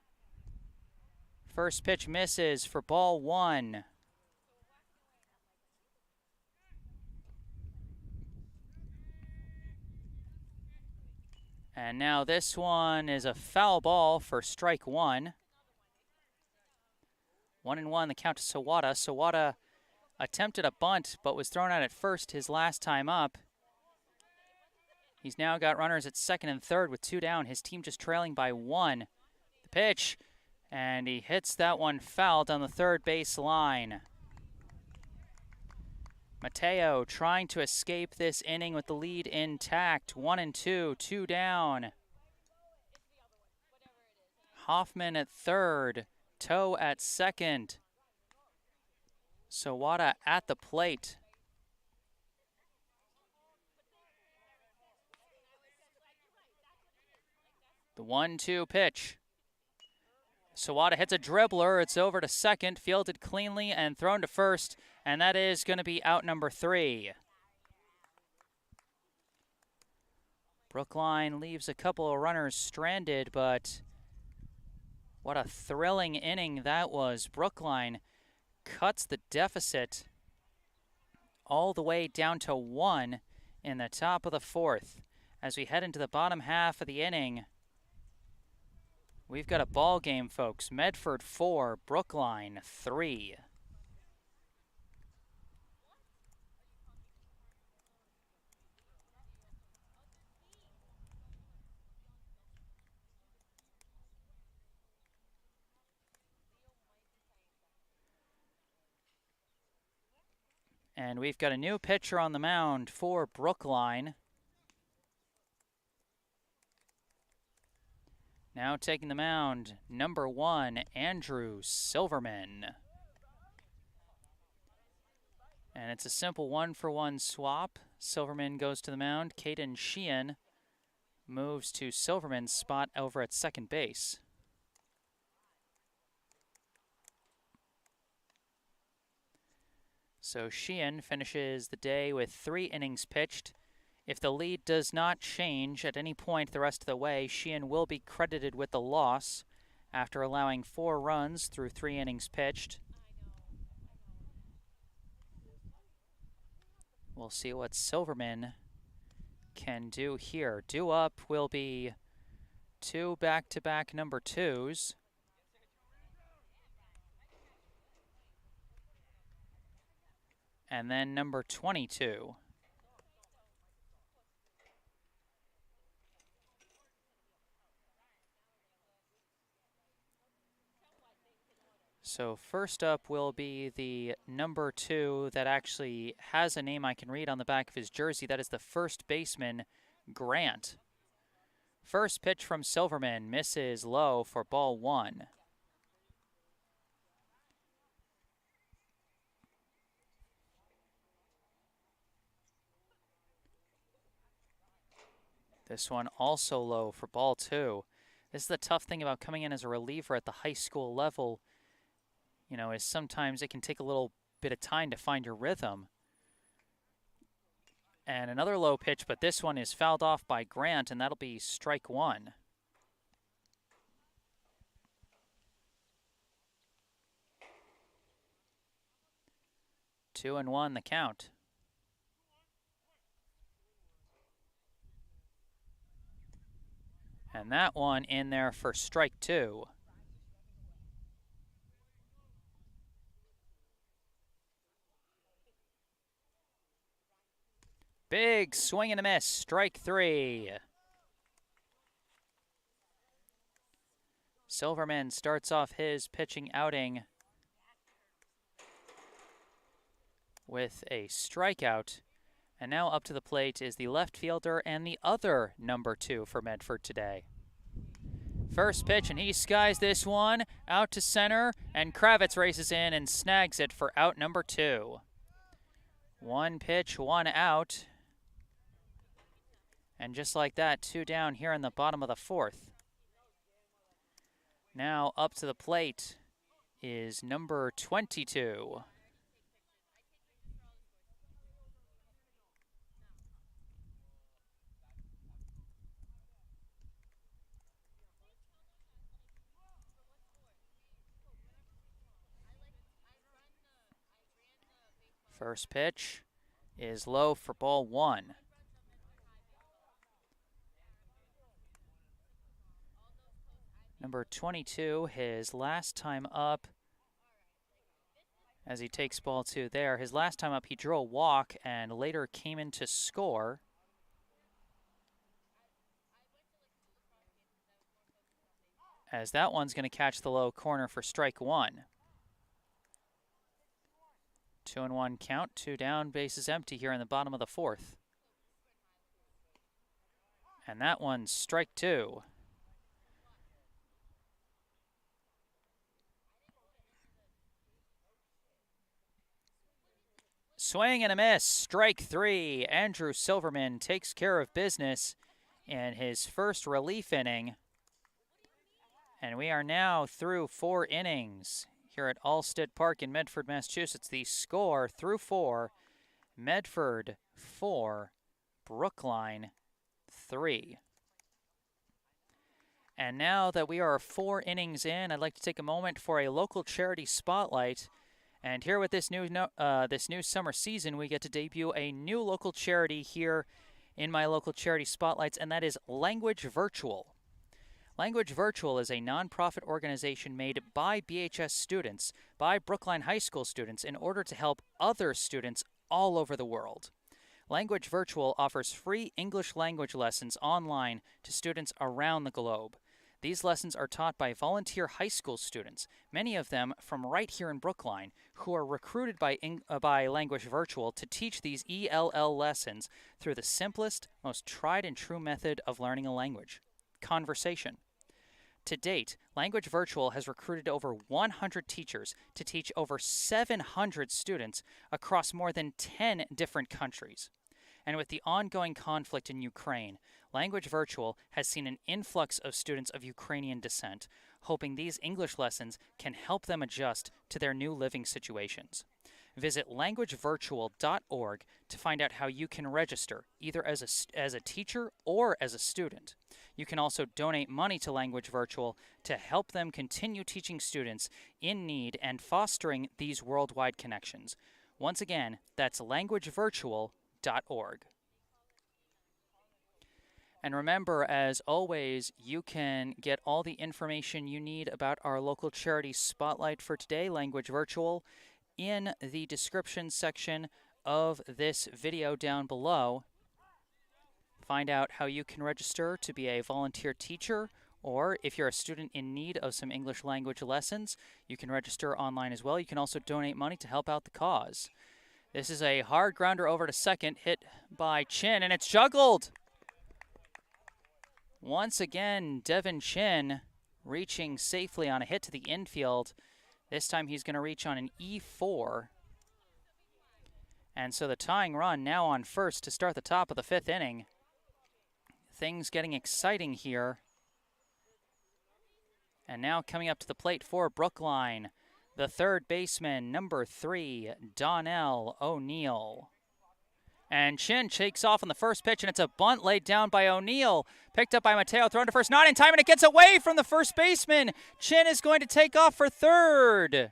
First pitch misses for ball 1. And now this one is a foul ball for strike 1. 1-1 the count to Sawada. Sawada attempted a bunt but was thrown out at first his last time up. He's now got runners at second and third with 2 down. His team just trailing by 1. The pitch, and he hits that one foul down the third base line. Mateo trying to escape this inning with the lead intact. 1-2, 2 down. Hoffman at third, Toe at second. Sawada at the plate. The 1-2 pitch. Sawada hits a dribbler. It's over to second, fielded cleanly and thrown to first, and that is going to be out number 3. Brookline leaves a couple of runners stranded, but what a thrilling inning that was. Brookline cuts the deficit all the way down to 1 in the top of the fourth. As we head into the bottom half of the inning, we've got a ball game, folks. Medford 4, Brookline 3. And we've got a new pitcher on the mound for Brookline. Now taking the mound, number 1, Andrew Silverman. And it's a simple 1-for-1 swap. Silverman goes to the mound. Mayfield-Sheehan moves to Silverman's spot over at second base. So Sheehan finishes the day with 3 innings pitched. If the lead does not change at any point the rest of the way, Sheehan will be credited with the loss after allowing 4 runs through 3 innings pitched. We'll see what Silverman can do here. Due up will be 2 back-to-back number 2s. And then number 22. So first up will be the number 2 that actually has a name I can read on the back of his jersey. That is the first baseman, Grant. First pitch from Silverman misses low for ball 1. This one also low for ball 2. This is the tough thing about coming in as a reliever at the high school level, you know, is sometimes it can take a little bit of time to find your rhythm. And another low pitch, but this one is fouled off by Grant, and that'll be strike 1. 2-1 the count. And that one in there for strike 2. Big swing and a miss, strike 3. Silverman starts off his pitching outing with a strikeout. And now up to the plate is the left fielder and the other number 2 for Medford today. First pitch, and he skies this one out to center, and Kravitz races in and snags it for out number 2. 1 pitch, 1 out. And just like that, 2 down here in the bottom of the 4th. Now up to the plate is number 22. First pitch is low for ball 1. Number 22, his last time up, as he takes ball 2 there, his last time up he drew a walk and later came in to score. As that one's going to catch the low corner for strike 1. 2-1 count, 2 down, bases empty here in the bottom of the 4th. And that one's strike 2. Swing and a miss, strike 3. Andrew Silverman takes care of business in his first relief inning. And we are now through 4 innings here at Allsted Park in Medford, Massachusetts. The score through 4, Medford 4, Brookline 3. And now that we are 4 innings in, I'd like to take a moment for a local charity spotlight. And here with this new summer season, we get to debut a new local charity here in my local charity spotlights, and that is Language Virtual. Language Virtual is a nonprofit organization made by BHS students, by Brookline High School students, in order to help other students all over the world. Language Virtual offers free English language lessons online to students around the globe. These lessons are taught by volunteer high school students, many of them from right here in Brookline, who are recruited by Language Virtual to teach these ELL lessons through the simplest, most tried and true method of learning a language: conversation. To date, Language Virtual has recruited over 100 teachers to teach over 700 students across more than 10 different countries. And with the ongoing conflict in Ukraine, Language Virtual has seen an influx of students of Ukrainian descent, hoping these English lessons can help them adjust to their new living situations. Visit languagevirtual.org to find out how you can register, either as a teacher or as a student. You can also donate money to Language Virtual to help them continue teaching students in need and fostering these worldwide connections. Once again, that's languagevirtual.org. And remember, as always, you can get all the information you need about our local charity spotlight for today, Language Virtual, in the description section of this video down below. Find out how you can register to be a volunteer teacher, or if you're a student in need of some English language lessons, you can register online as well. You can also donate money to help out the cause. This is a hard grounder over to second, hit by Chin, and it's juggled! Once again, Devin Chin reaching safely on a hit to the infield. This time he's going to reach on an E4. And so the tying run now on first to start the top of the 5th inning. Things getting exciting here. And now coming up to the plate for Brookline, the third baseman, number 3, Donnell O'Neill. And Chin takes off on the first pitch, and it's a bunt laid down by O'Neill. Picked up by Mateo, thrown to first, not in time, and it gets away from the first baseman. Chin is going to take off for third.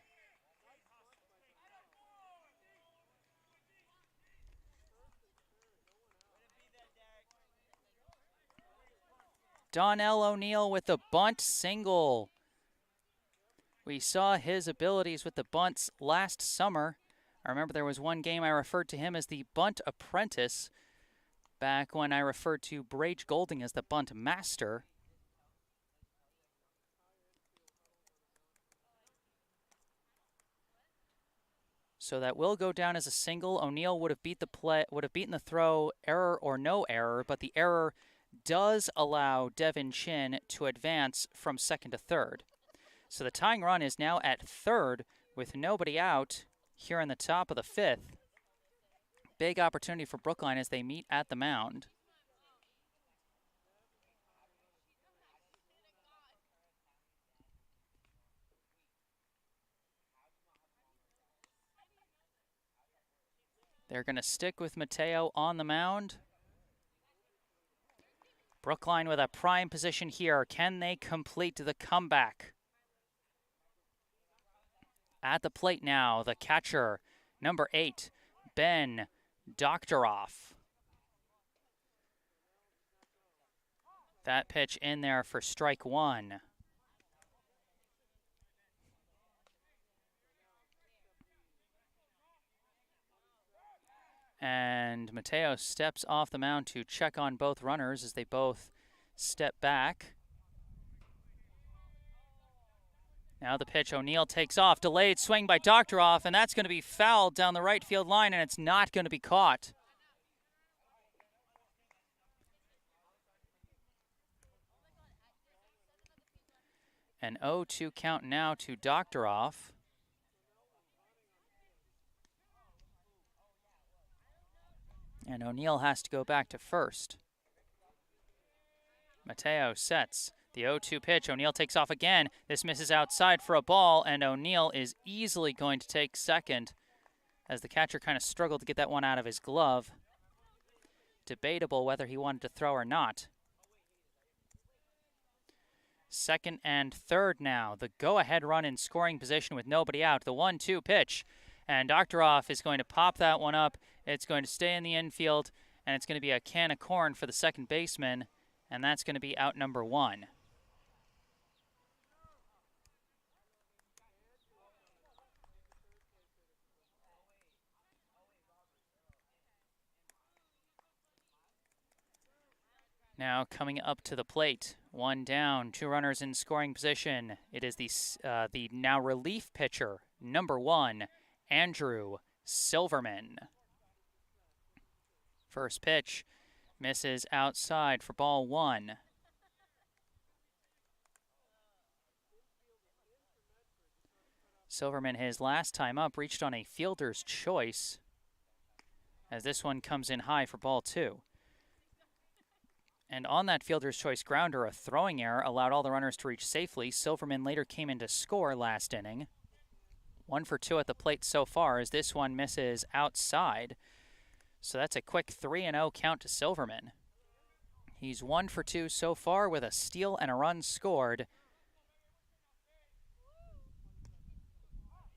Donnell O'Neill with the bunt single. We saw his abilities with the bunts last summer. I remember there was one game I referred to him as the bunt apprentice back when I referred to Brage Golding as the bunt master. So that will go down as a single. O'Neill would have beaten the throw, error or no error, but the error does allow Devin Chin to advance from second to third. So the tying run is now at third with nobody out here in the top of the fifth. Big opportunity for Brookline as they meet at the mound. They're going to stick with Mateo on the mound. Brookline with a prime position here. Can they complete the comeback? At the plate now, the catcher, number 8, Ben Doktoroff. That pitch in there for strike one. And Mateo steps off the mound to check on both runners as they both step back. Now the pitch, O'Neill takes off, delayed swing by Doktoroff, and that's going to be fouled down the right field line, and it's not going to be caught. An 0-2 count now to Doktoroff. And O'Neill has to go back to first. Mateo sets the 0-2 pitch. O'Neill takes off again. This misses outside for a ball, and O'Neill is easily going to take second as the catcher kind of struggled to get that one out of his glove. Debatable whether he wanted to throw or not. Second and third now. The go-ahead run in scoring position with nobody out. The 1-2 pitch. And Doktoroff is going to pop that one up. It's going to stay in the infield, and it's going to be a can of corn for the second baseman, and that's going to be out number 1. Now coming up to the plate, one down, 2 runners in scoring position. It is the now relief pitcher, number 1, Andrew Silverman. First pitch misses outside for ball 1. Silverman, his last time up, reached on a fielder's choice as this one comes in high for ball 2. And on that fielder's choice grounder, a throwing error allowed all the runners to reach safely. Silverman later came in to score last inning. 1 for 2 at the plate so far as this one misses outside. So that's a quick 3-0 count to Silverman. He's 1 for 2 so far with a steal and a run scored.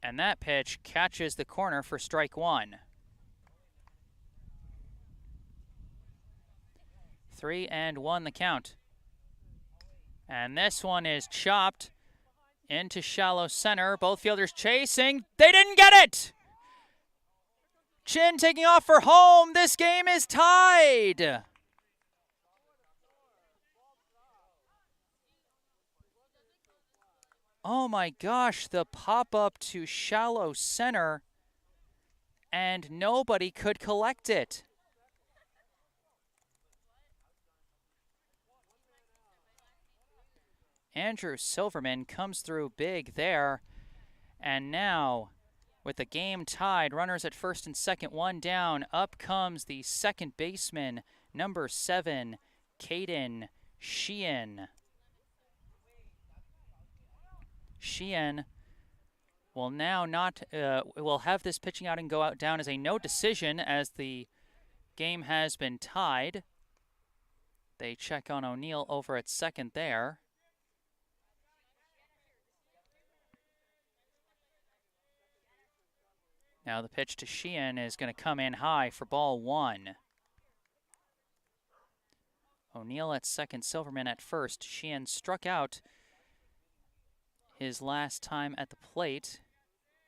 And that pitch catches the corner for strike 1. 3-1 the count. And this one is chopped into shallow center. Both fielders chasing. They didn't get it! Chin taking off for home. This game is tied. Oh my gosh, the pop-up to shallow center, and nobody could collect it. Andrew Silverman comes through big there. And now, with the game tied, runners at first and second, 1 down, up comes the second baseman, number 7, Mayfield-Sheehan. Sheehan will now not will have this pitching outing go out down as a no decision as the game has been tied. They check on O'Neill over at second there. Now the pitch to Sheehan is going to come in high for ball one. O'Neill at second, Silverman at first. Sheehan struck out his last time at the plate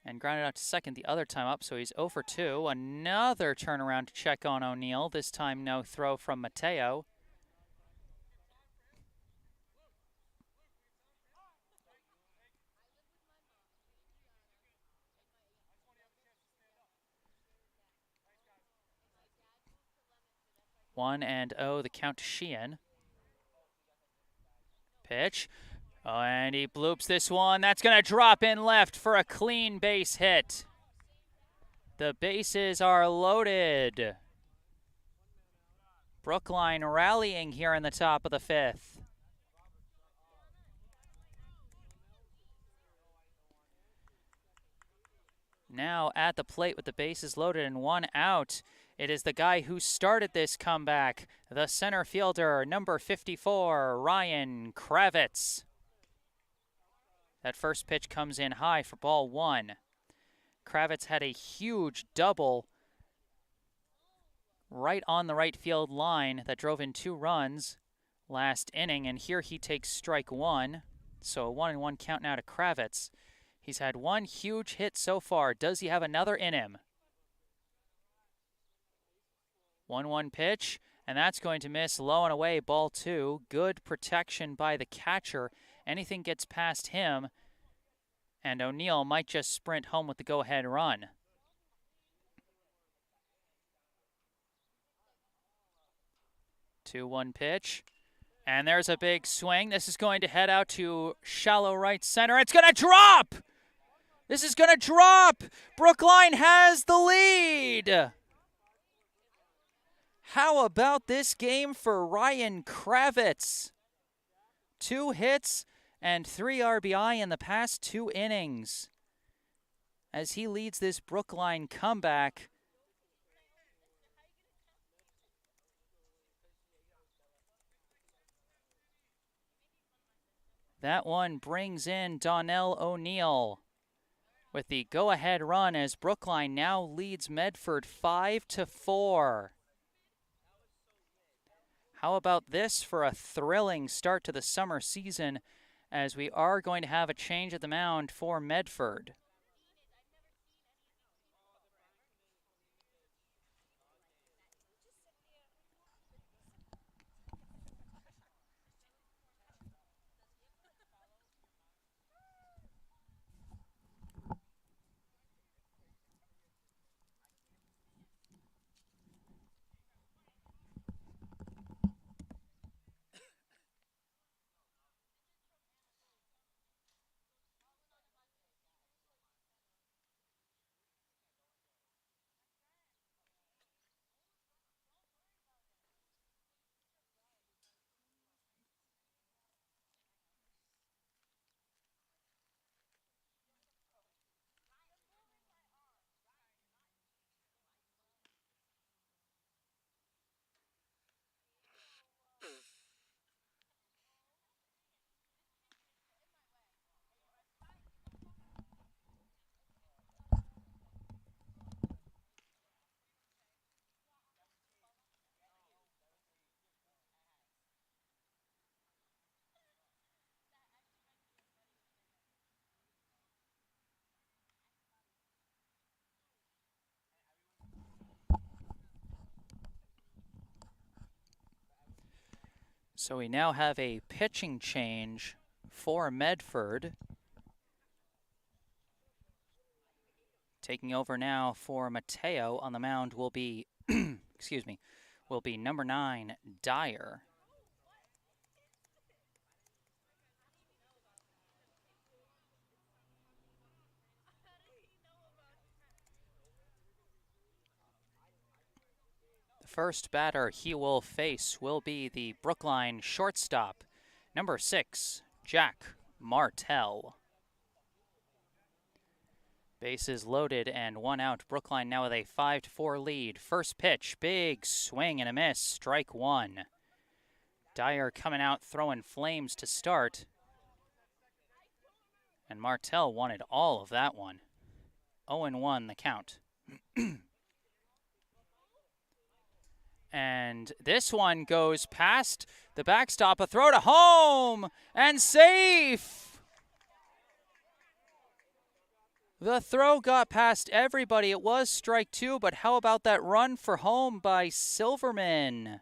and grounded out to second the other time up, so he's 0 for 2. Another turnaround to check on O'Neill. This time no throw from Mateo. One and 0, the count to Sheehan. Pitch. Oh, and he bloops this one. That's going to drop in left for a clean base hit. The bases are loaded. Brookline rallying here in the top of the fifth. Now at the plate with the bases loaded and one out. It is the guy who started this comeback, the center fielder, number 54, Ryan Kravitz. That first pitch comes in high for ball one. Kravitz had a huge double right on the right field line that drove in 2 runs last inning, and here he takes strike one. So a 1-1 count now to Kravitz. He's had one huge hit so far. Does he have another in him? 1-1 pitch, and that's going to miss low and away, ball two. Good protection by the catcher. Anything gets past him, and O'Neill might just sprint home with the go-ahead run. Two-one pitch, and there's a big swing. This is going to head out to shallow right center. It's going to drop! This is going to drop! Brookline has the lead! How about this game for Ryan Kravitz? 2 hits and 3 RBI in the past 2 innings as he leads this Brookline comeback. That one brings in Donnell O'Neill with the go-ahead run as Brookline now leads Medford 5-4. How about this for a thrilling start to the summer season, as we are going to have a change at the mound for Medford. So we now have a pitching change for Medford. Taking over now for Mateo on the mound will be, excuse me, will be number 9, Dyer. first batter he will face will be the Brookline shortstop, number 6, Jack Martell. Bases loaded and 1 out. Brookline now with a 5-4 lead. First pitch, big swing and a miss, strike 1. Dyer coming out throwing flames to start. And Martell wanted all of that one. 0-1 the count. And this one goes past the backstop, a throw to home, and safe! The throw got past everybody. It was strike 2, but how about that run for home by Silverman?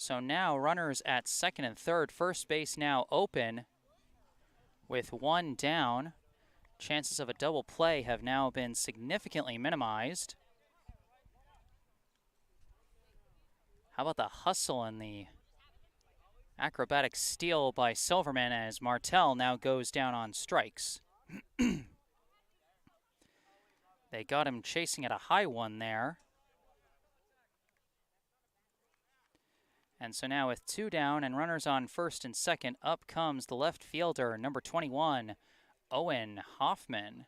So now runners at second and third. First base now open with 1 down. Chances of a double play have now been significantly minimized. How about the hustle and the acrobatic steal by Silverman as Martell now goes down on strikes. They got him chasing at a high one there. And so now with 2 down and runners on first and second, up comes the left fielder, number 21, Owen Hoffman.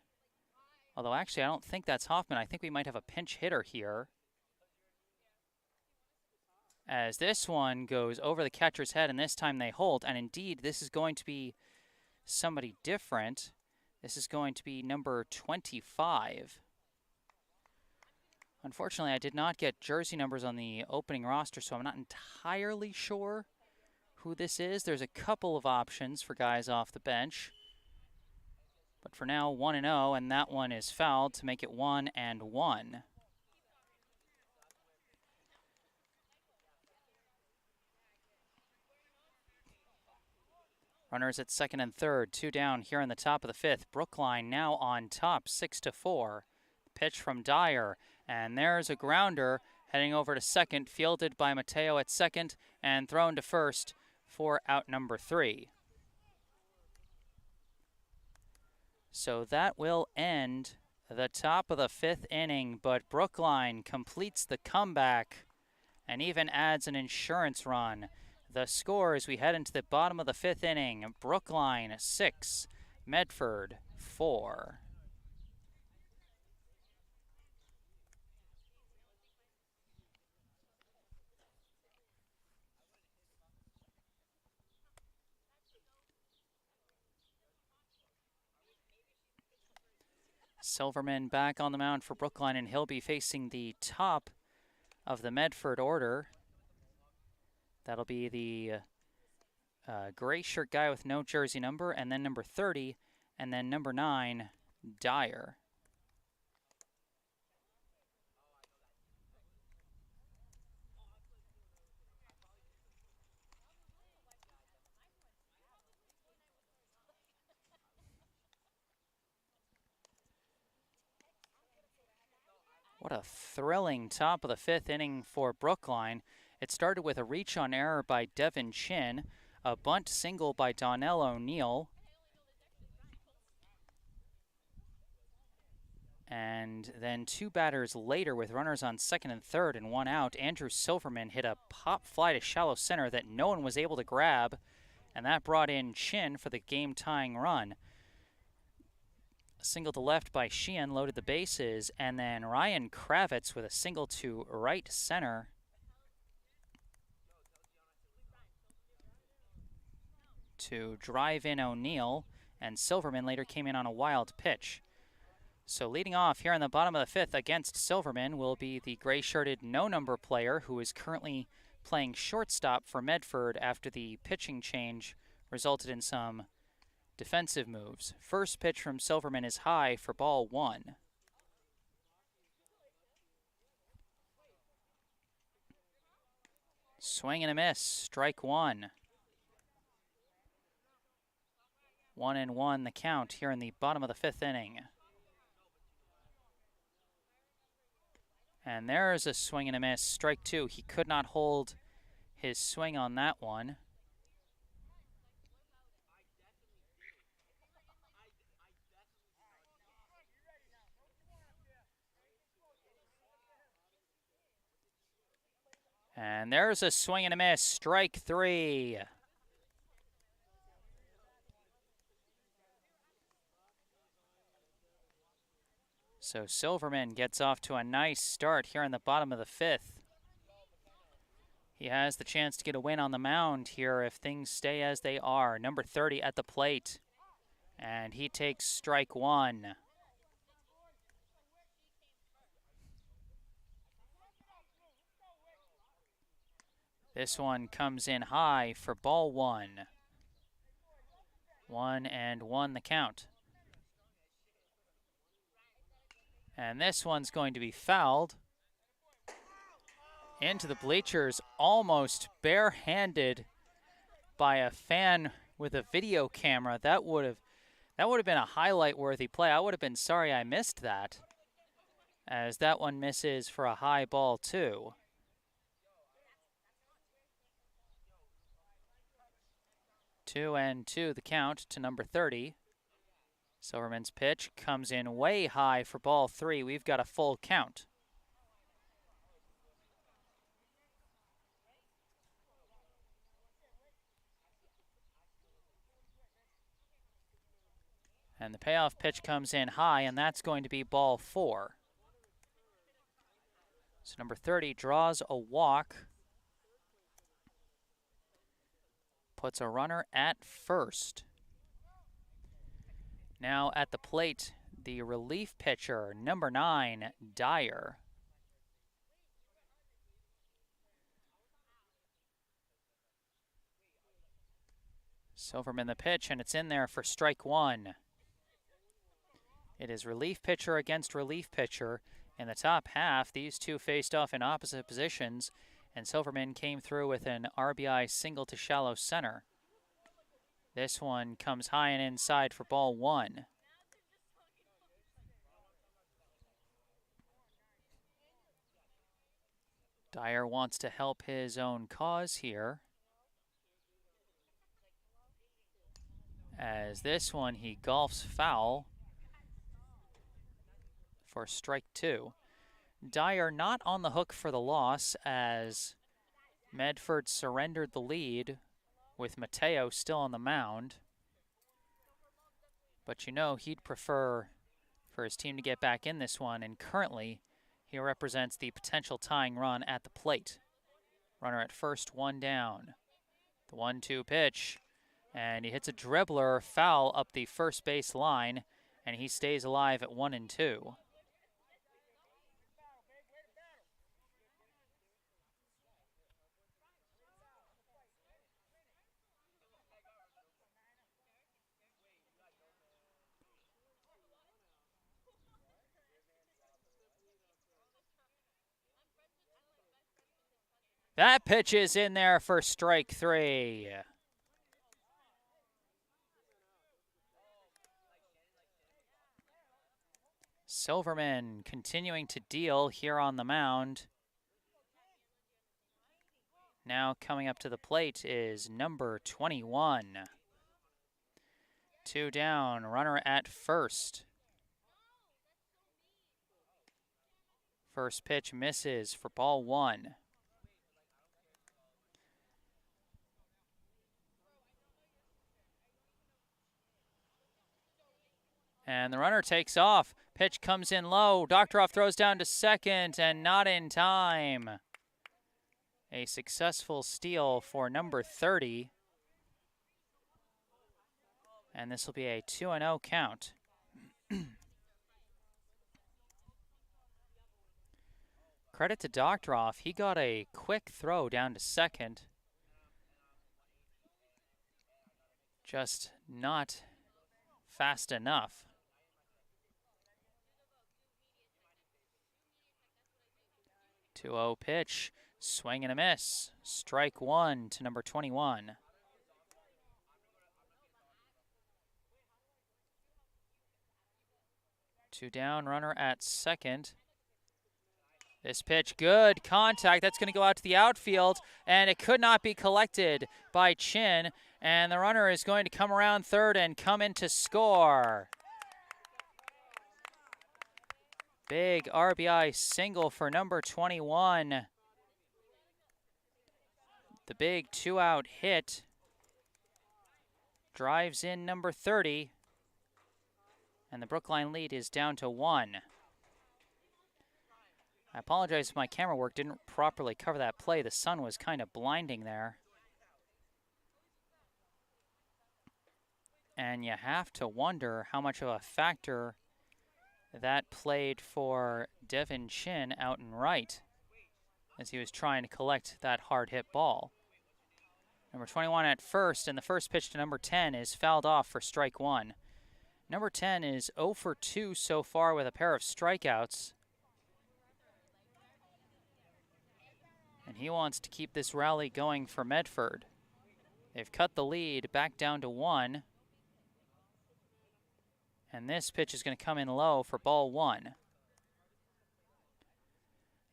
Although actually I don't think that's Hoffman. I think we might have a pinch hitter here. As this one goes over the catcher's head, and this time they hold. And indeed, this is going to be somebody different. This is going to be number 25. Unfortunately, I did not get jersey numbers on the opening roster, so I'm not entirely sure who this is. There's a couple of options for guys off the bench. But for now, 1-0, and that one is fouled to make it 1-1. Runners at second and third, 2 down here in the top of the 5th. Brookline now on top, 6-4. Pitch from Dyer, and there's a grounder heading over to second, fielded by Mateo at second, and thrown to first for out number 3. So that will end the top of the 5th inning, but Brookline completes the comeback and even adds an insurance run. The score as we head into the bottom of the 5th inning, Brookline 6, Medford 4. Silverman back on the mound for Brookline, and he'll be facing the top of the Medford order. That'll be the gray shirt guy with no jersey number, and then number 30, and then number 9, Dyer. What a thrilling top of the 5th inning for Brookline. It started with a reach on error by Devin Chin, a bunt single by Donnell O'Neill, and then 2 batters later with runners on second and third and 1 out, Andrew Silverman hit a pop fly to shallow center that no one was able to grab, and that brought in Chin for the game-tying run. A single to left by Sheehan loaded the bases, and then Ryan Kravitz with a single to right center to drive in O'Neill, and Silverman later came in on a wild pitch. So leading off here in the bottom of the 5th against Silverman will be the gray-shirted no-number player who is currently playing shortstop for Medford after the pitching change resulted in some defensive moves. First pitch from Silverman is high for ball 1. Swing and a miss, strike 1. 1-1 the count here in the bottom of the 5th inning. And there's a swing and a miss. Strike two. He could not hold his swing on that one. And there's a swing and a miss. Strike three. So Silverman gets off to a nice start here in the bottom of the fifth. He has the chance to get a win on the mound here if things stay as they are. Number 30 at the plate. And he takes strike one. This one comes in high for ball one. 1-1 the count. And this one's going to be fouled. Into the bleachers, almost barehanded by a fan with a video camera. That would have been a highlight-worthy play. I would have been sorry I missed that, as that one misses for a high ball too. Two and two the count to number 30. Silverman's pitch comes in way high for ball three. We've got a full count. And the payoff pitch comes in high, and that's going to be ball four. So number 30 draws a walk, puts a runner at first. Now at the plate, the relief pitcher, number 9, Dyer. Silverman the pitch, and it's in there for strike one. It is relief pitcher against relief pitcher. In the top half, these two faced off in opposite positions, and Silverman came through with an RBI single to shallow center. This one comes high and inside for ball one. Dyer wants to help his own cause here, as this one he golfs foul for strike two. Dyer not on the hook for the loss, as Medford surrendered the lead with Mateo still on the mound. But you know he'd prefer for his team to get back in this one, and currently he represents the potential tying run at the plate. Runner at first, one down. The 1-2 pitch, and he hits a dribbler foul up the first base line, and he stays alive at 1-2. That pitch is in there for strike three. Silverman continuing to deal here on the mound. Now coming up to the plate is number 21. Two down, runner at first. First pitch misses for ball one. And the runner takes off. Pitch comes in low. Doctoroff throws down to second, and not in time. A successful steal for number 30. And this will be a 2-0 count. Credit to Doctoroff. He got a quick throw down to second. Just not fast enough. 2-0 pitch, swing and a miss. Strike one to number 21. Two down, runner at second. This pitch, good contact. That's going to go out to the outfield, and it could not be collected by Chin. And the runner is going to come around third and come in to score. Big RBI single for number 21. The big two-out hit drives in number 30, and the Brookline lead is down to 1. I apologize if my camera work didn't properly cover that play. The sun was kind of blinding there. And you have to wonder how much of a factor that played for Devin Chin out in right as he was trying to collect that hard hit ball. Number 21 at first, and the first pitch to number 10 is fouled off for strike 1. Number 10 is 0 for 2 so far with a pair of strikeouts. And he wants to keep this rally going for Medford. They've cut the lead back down to 1. And this pitch is going to come in low for ball 1.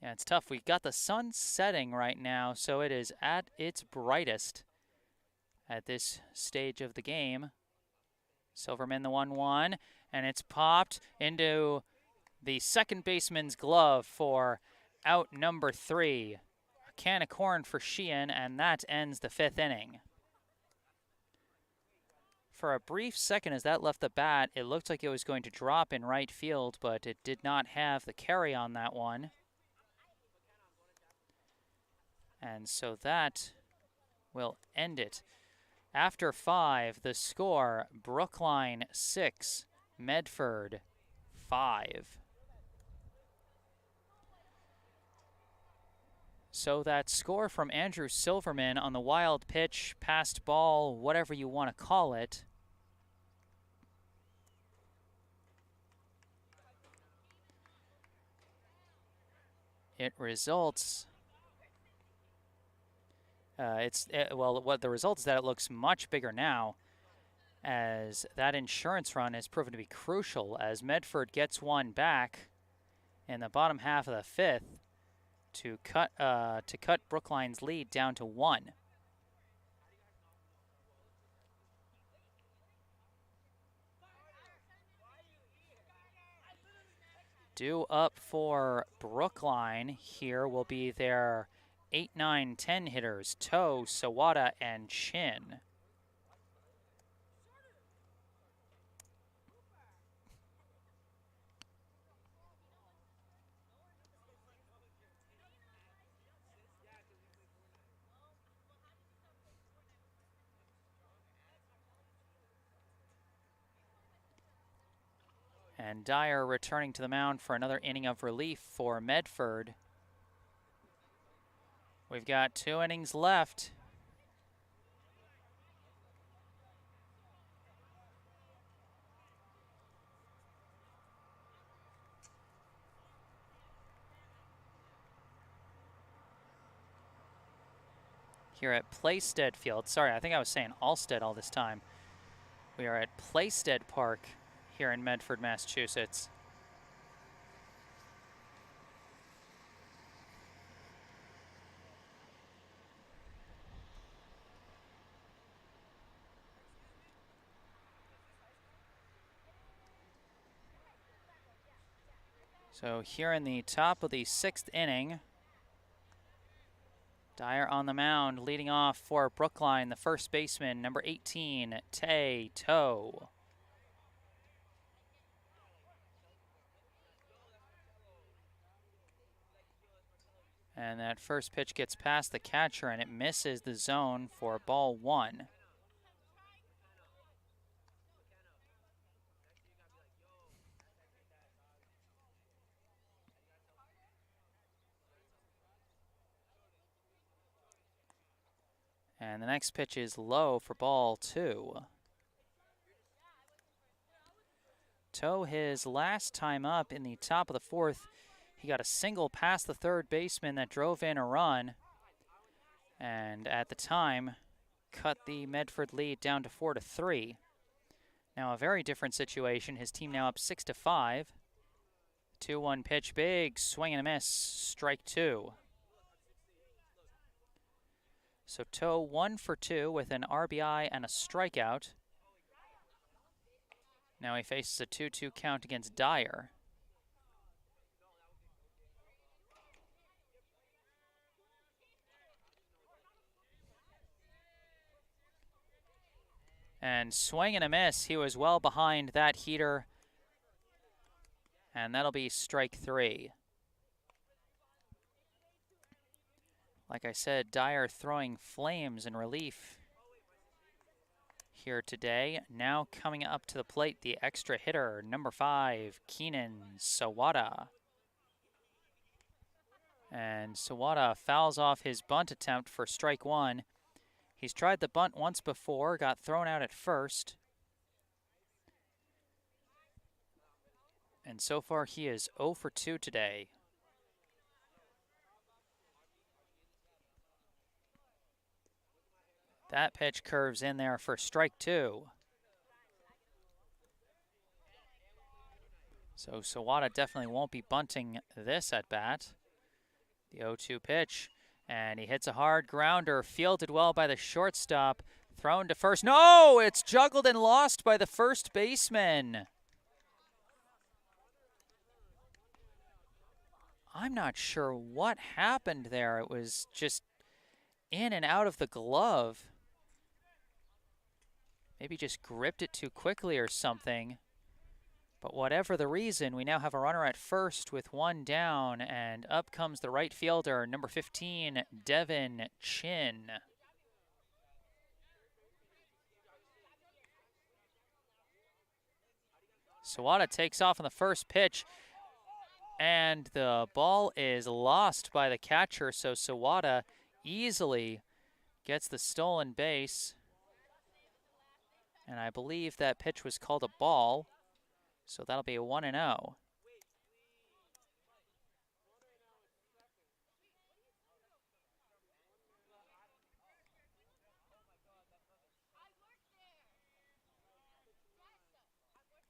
Yeah, it's tough. We've got the sun setting right now, so it is at its brightest at this stage of the game. Silverman the 1-1, and it's popped into the second baseman's glove for out number 3. A can of corn for Sheehan, and that ends the 5th inning. For a brief second as that left the bat, it looked like it was going to drop in right field, but it did not have the carry on that one. And so that will end it. After 5, the score, Brookline 6, Medford 5. So that score from Andrew Silverman on the wild pitch, passed ball, whatever you want to call it, it results... what the result is that it looks much bigger now, as that insurance run has proven to be crucial as Medford gets one back in the bottom half of the 5th to cut Brookline's lead down to 1. Due up for Brookline here will be their 8, 9, 10 hitters, Toe, Sawada, and Chin. And Dyer returning to the mound for another inning of relief for Medford. We've got 2 innings left. Here at Playstead Field. Sorry, I think I was saying Allstead all this time. We are at Playstead Park here in Medford, Massachusetts. So here in the top of the 6th inning, Dyer on the mound, leading off for Brookline, the first baseman, number 18, Tay Toe. And that first pitch gets past the catcher, and it misses the zone for ball 1. And the next pitch is low for ball 2. Toe, his last time up in the top of the 4th, he got a single past the third baseman that drove in a run, and at the time cut the Medford lead down to 4-3. Now a very different situation. His team now up 6-5. 2-1 pitch, big swing and a miss, strike 2. So Toe 1 for 2 with an RBI and a strikeout. Now he faces a 2-2 count against Dyer. And swing and a miss. He was well behind that heater. And that'll be strike 3. Like I said, Dyer throwing flames in relief here today. Now coming up to the plate, the extra hitter, number 5, Keenan Sawada. And Sawada fouls off his bunt attempt for strike 1. He's tried the bunt once before, got thrown out at first. And so far he is 0 for 2 today. That pitch curves in there for strike 2. So Sawada definitely won't be bunting this at bat. The 0-2 pitch, and he hits a hard grounder, fielded well by the shortstop, thrown to first. No, it's juggled and lost by the first baseman. I'm not sure what happened there. It was just in and out of the glove. Maybe just gripped it too quickly or something. But whatever the reason, we now have a runner at first with 1 down, and up comes the right fielder, number 15, Devin Chin. Sawada takes off on the first pitch, and the ball is lost by the catcher, so Sawada easily gets the stolen base. And I believe that pitch was called a ball. So that'll be a 1-0.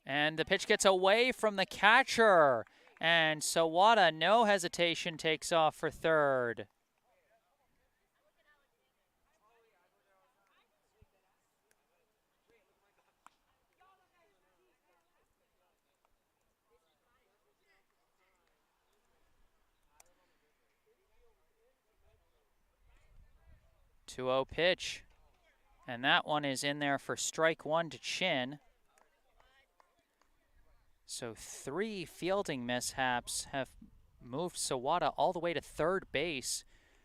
And the pitch gets away from the catcher. And Sawada, no hesitation, takes off for third. .2-0 pitch, and that one is in there for strike 1 to Chin. So 3 fielding mishaps have moved Sawada all the way to third base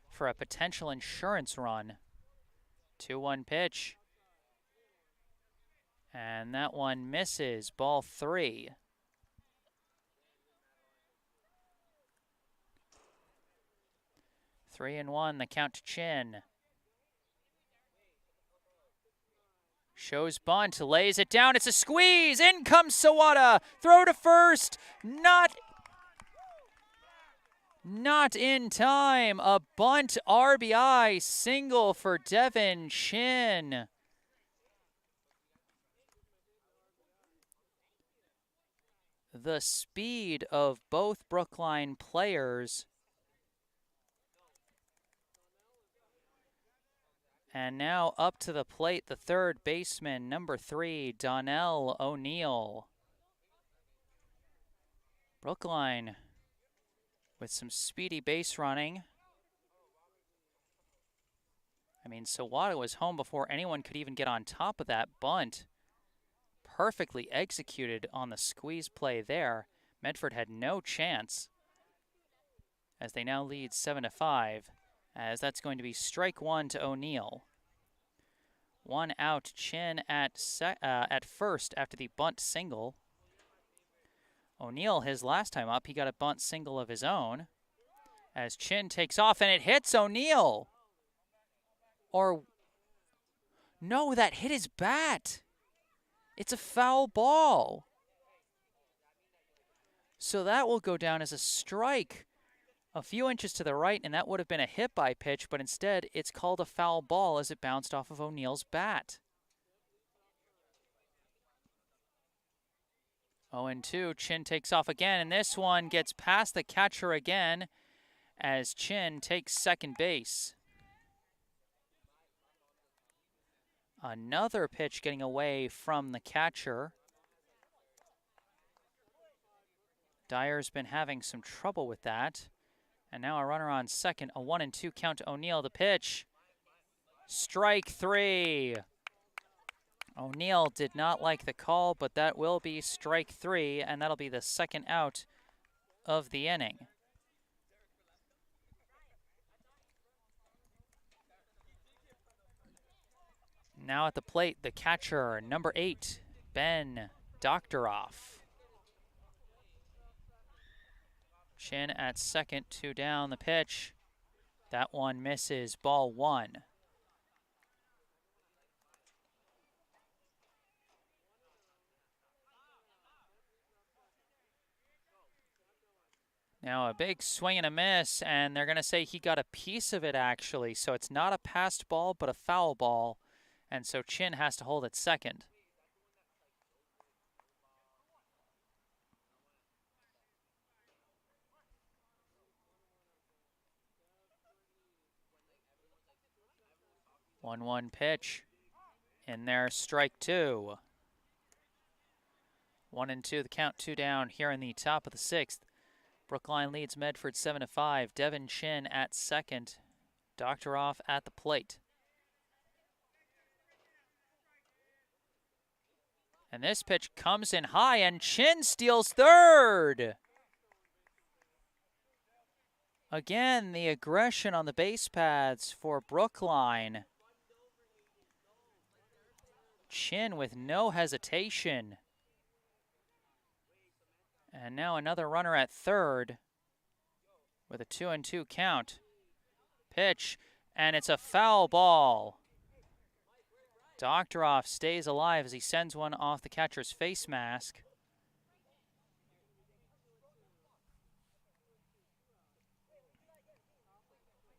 for a potential insurance run. 2-1 pitch, and that one misses, ball 3. Three and 1, the count to Chin. Shows bunt, lays it down, it's a squeeze, in comes Sawada, throw to first, not in time, a bunt RBI single for Devin Chin. The speed of both Brookline players. And now up to the plate, the third baseman, number 3, Donnell O'Neill. Brookline with some speedy base running. I mean, Sawada was home before anyone could even get on top of that bunt. Perfectly executed on the squeeze play there. Medford had no chance as they now lead 7-5. As that's going to be strike 1 to O'Neill. 1 out, Chin at first after the bunt single. O'Neill, his last time up, he got a bunt single of his own. As Chin takes off, and it hits O'Neill. Or, no, that hit his bat. It's a foul ball. So that will go down as a strike a few inches to the right, and that would have been a hit-by pitch, but instead it's called a foul ball as it bounced off of O'Neill's bat. 0-2, Chin takes off again, and this one gets past the catcher again as Chin takes second base. Another pitch getting away from the catcher. Dyer's been having some trouble with that. And now a runner on second, a 1-2 count to O'Neill. The pitch, strike three. O'Neill did not like the call, but that will be strike three, and that'll be the second out of the inning. Now at the plate, the catcher, number 8, Ben Doctoroff. Chin at second, 2 down. The pitch, that one misses, ball 1. Now a big swing and a miss, and they're going to say he got a piece of it actually, so it's not a passed ball but a foul ball, and so Chin has to hold at second. One pitch. In there, strike 2. 1-2, the count, 2 down here in the top of the 6th. Brookline leads Medford 7-5. Devin Chin at second. Doctoroff at the plate. And this pitch comes in high, and Chin steals third. Again, the aggression on the base paths for Brookline. Chin with no hesitation. And now another runner at third with a 2-2 count. Pitch, and it's a foul ball. Doctoroff stays alive as he sends one off the catcher's face mask.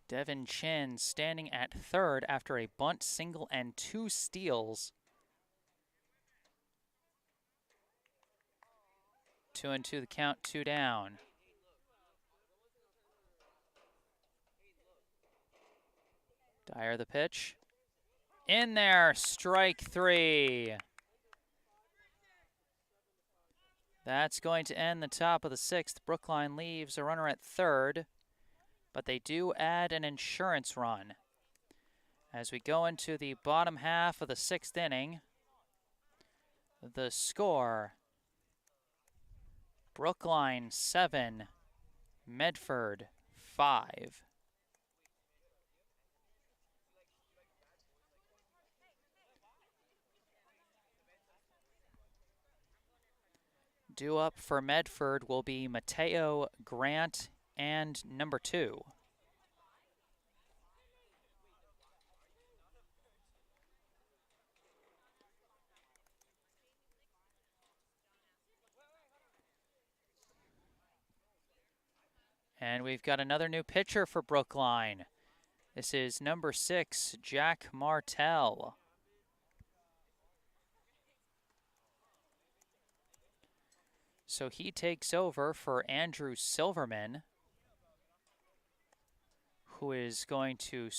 Devin Chin standing at third after a bunt, single, and 2 steals. 2-2 the count, 2 down. Dyer the pitch. In there, strike 3. That's going to end the top of the 6th. Brookline leaves a runner at third, but they do add an insurance run. As we go into the bottom half of the 6th inning, the score, Brookline 7, Medford 5. Due up for Medford will be Mateo, Grant, and number 2. And we've got another new pitcher for Brookline. This is number 6, Jack Martell. So he takes over for Andrew Silverman, who is going to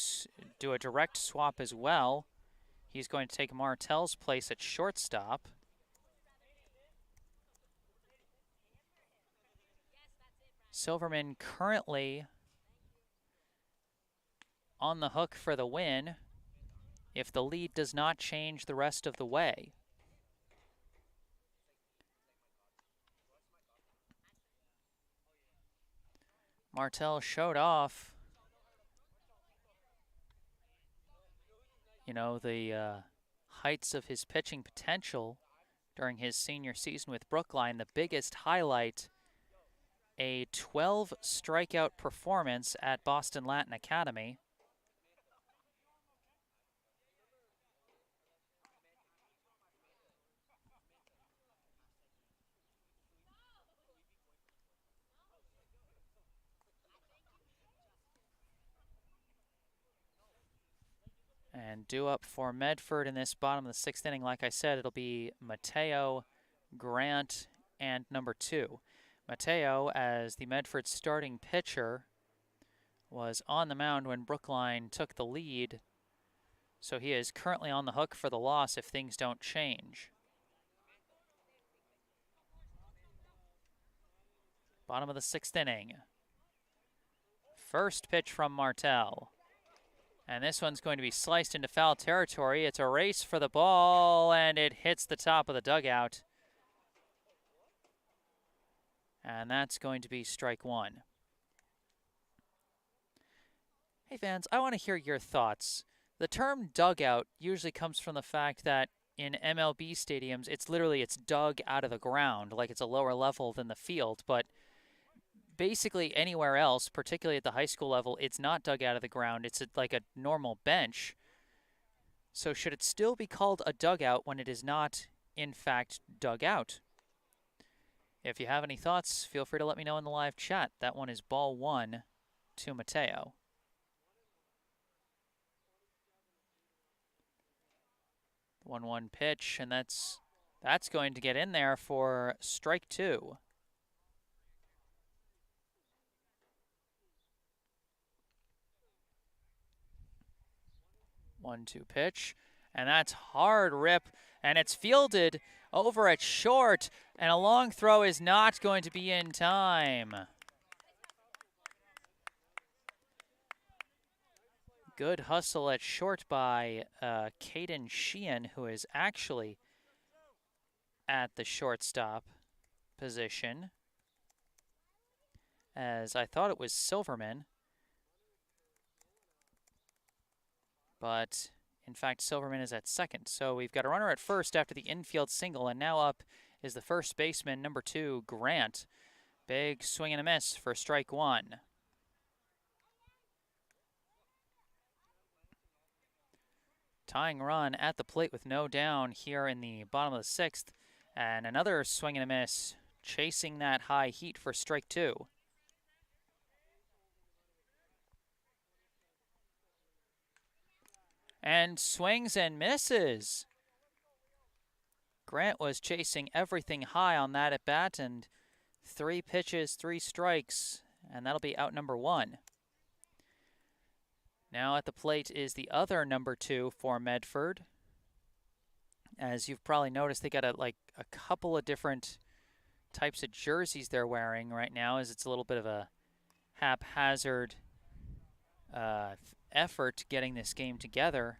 do a direct swap as well. He's going to take Martell's place at shortstop. Silverman currently on the hook for the win if the lead does not change the rest of the way. Martell showed off, the heights of his pitching potential during his senior season with Brookline. The biggest highlight, a 12 strikeout performance at Boston Latin Academy. And due up for Medford in this bottom of the 6th inning, like I said, it'll be Mateo, Grant, and number 2. Mateo, as the Medford starting pitcher, was on the mound when Brookline took the lead, so he is currently on the hook for the loss if things don't change. Bottom of the 6th inning. First pitch from Martel. And this one's going to be sliced into foul territory. It's a race for the ball, and it hits the top of the dugout. And that's going to be strike 1. Hey fans, I want to hear your thoughts. The term dugout usually comes from the fact that in MLB stadiums, it's dug out of the ground, like it's a lower level than the field, but basically anywhere else, particularly at the high school level, it's not dug out of the ground. It's like a normal bench. So should it still be called a dugout when it is not, in fact, dug out? If you have any thoughts, feel free to let me know in the live chat. That one is ball 1 to Mateo. The 1-1 pitch, and that's going to get in there for strike 2. One-two pitch, and that's hard rip, and it's fielded over at short, and a long throw is not going to be in time. Good hustle at short by Mayfield-Sheehan, who is actually at the shortstop position, as I thought it was Silverman. But, in fact, Silverman is at second. So we've got a runner at first after the infield single, and now up is the first baseman, number 2, Grant. Big swing and a miss for strike 1. Tying run at the plate with no down here in the bottom of the 6th. And another swing and a miss, chasing that high heat for strike 2. And swings and misses. Grant was chasing everything high on that at bat, and 3 pitches, 3 strikes, and that'll be out number 1. Now at the plate is the other number 2 for Medford. As you've probably noticed, they got a couple of different types of jerseys they're wearing right now, as it's a little bit of a haphazard effort getting this game together,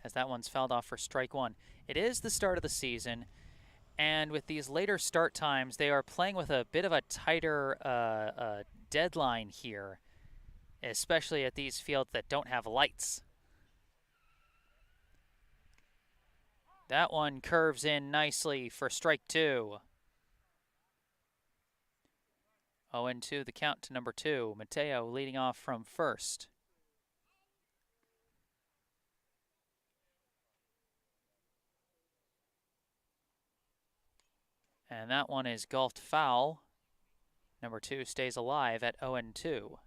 as that one's fouled off for strike 1. It is the start of the season, and with these later start times, they are playing with a bit of a tighter deadline here, especially at these fields that don't have lights. That one curves in nicely for strike 2. 0-2 the count to number 2. Mateo leading off from first. And that one is golfed foul. Number 2 stays alive at 0-2.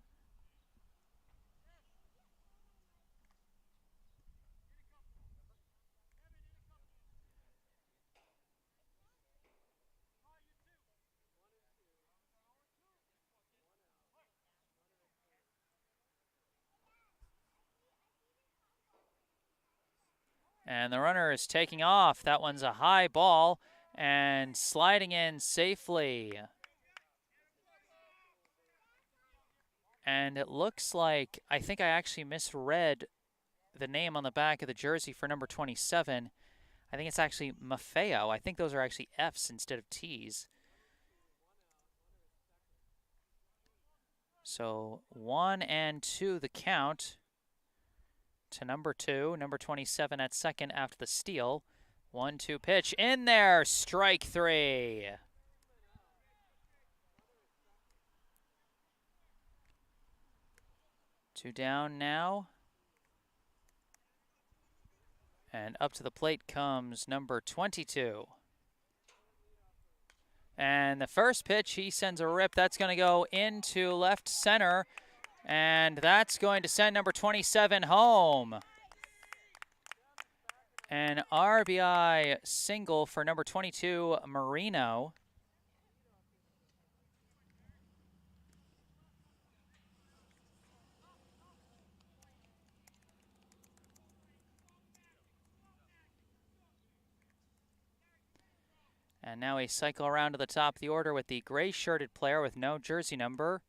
And the runner is taking off. That one's a high ball and sliding in safely. And it looks like, I think I actually misread the name on the back of the jersey for number 27. I think it's actually Maffeo. I think those are actually F's instead of T's. So 1-2 the count to number 2. Number 27 at second after the steal. 1-2 pitch in there. Strike 3. Two down now. And up to the plate comes number 22. And the first pitch, he sends a rip. That's going to go into left center. And that's going to send number 27 home. An RBI single for number 22, Marino. And now we cycle around to the top of the order with the gray-shirted player with no jersey number.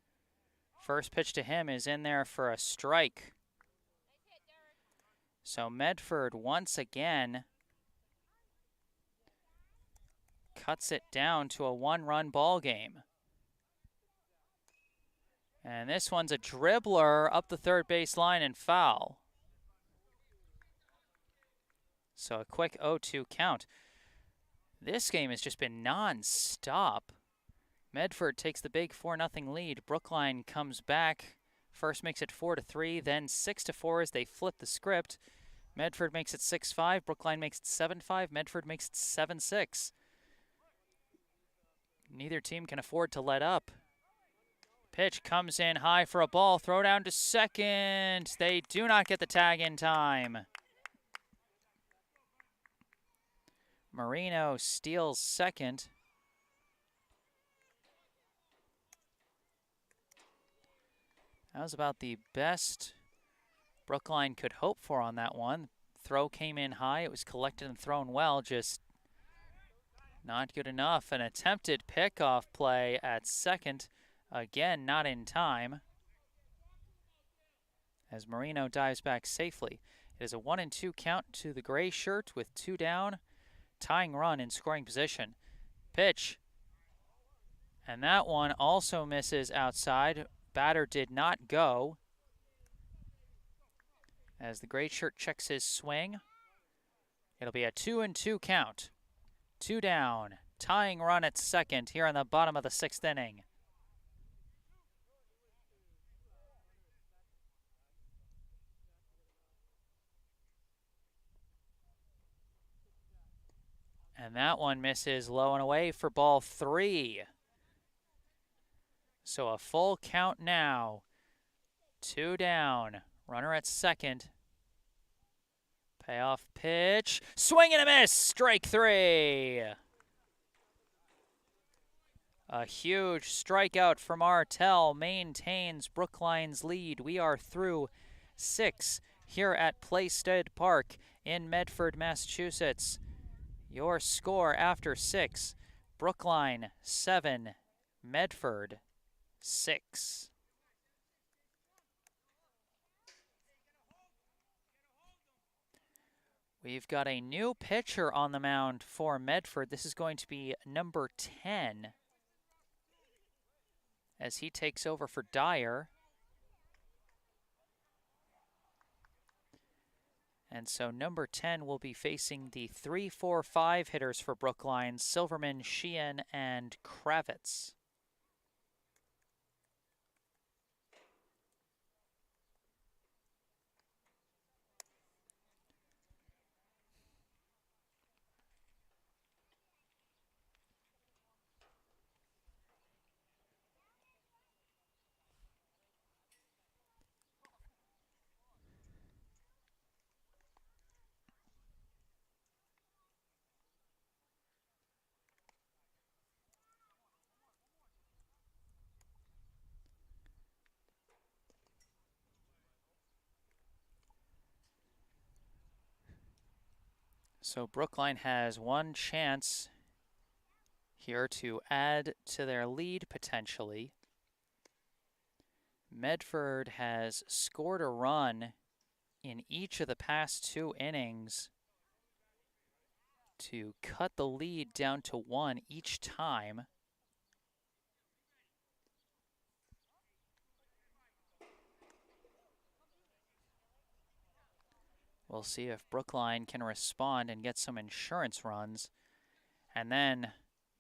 First pitch to him is in there for a strike. So Medford once again cuts it down to a one-run ball game. And this one's a dribbler up the third base line and foul. So a quick 0-2 count. This game has just been non-stop. Medford takes the big 4-0 lead. Brookline comes back. First makes it 4-3, then 6-4 as they flip the script. Medford makes it 6-5. Brookline makes it 7-5. Medford makes it 7-6. Neither team can afford to let up. Pitch comes in high for a ball. Throw down to second. They do not get the tag in time. Marino steals second. That was about the best Brookline could hope for on that one. Throw came in high. It was collected and thrown well, just not good enough. An attempted pickoff play at second. Again, not in time. As Marino dives back safely. It is a 1-2 count to the gray shirt with 2 down. Tying run in scoring position. Pitch. And that one also misses outside. Batter did not go. As the gray shirt checks his swing. It'll be a 2-2 count. 2 down. Tying run at second here on the bottom of the 6th inning. And that one misses low and away for ball 3. So a full count now. 2 down. Runner at second. Payoff pitch. Swing and a miss. Strike 3. A huge strikeout from Martell maintains Brookline's lead. We are through 6 here at Plaisted Park in Medford, Massachusetts. Your score after 6, Brookline 7, Medford 6. We've got a new pitcher on the mound for Medford. This is going to be number 10 as he takes over for Dyer. And so number 10 will be facing the 3-4-5 hitters for Brookline, Silverman, Sheehan, and Kravitz. So Brookline has one chance here to add to their lead potentially. Medford has scored a run in each of the past 2 innings to cut the lead down to 1 each time. We'll see if Brookline can respond and get some insurance runs. And then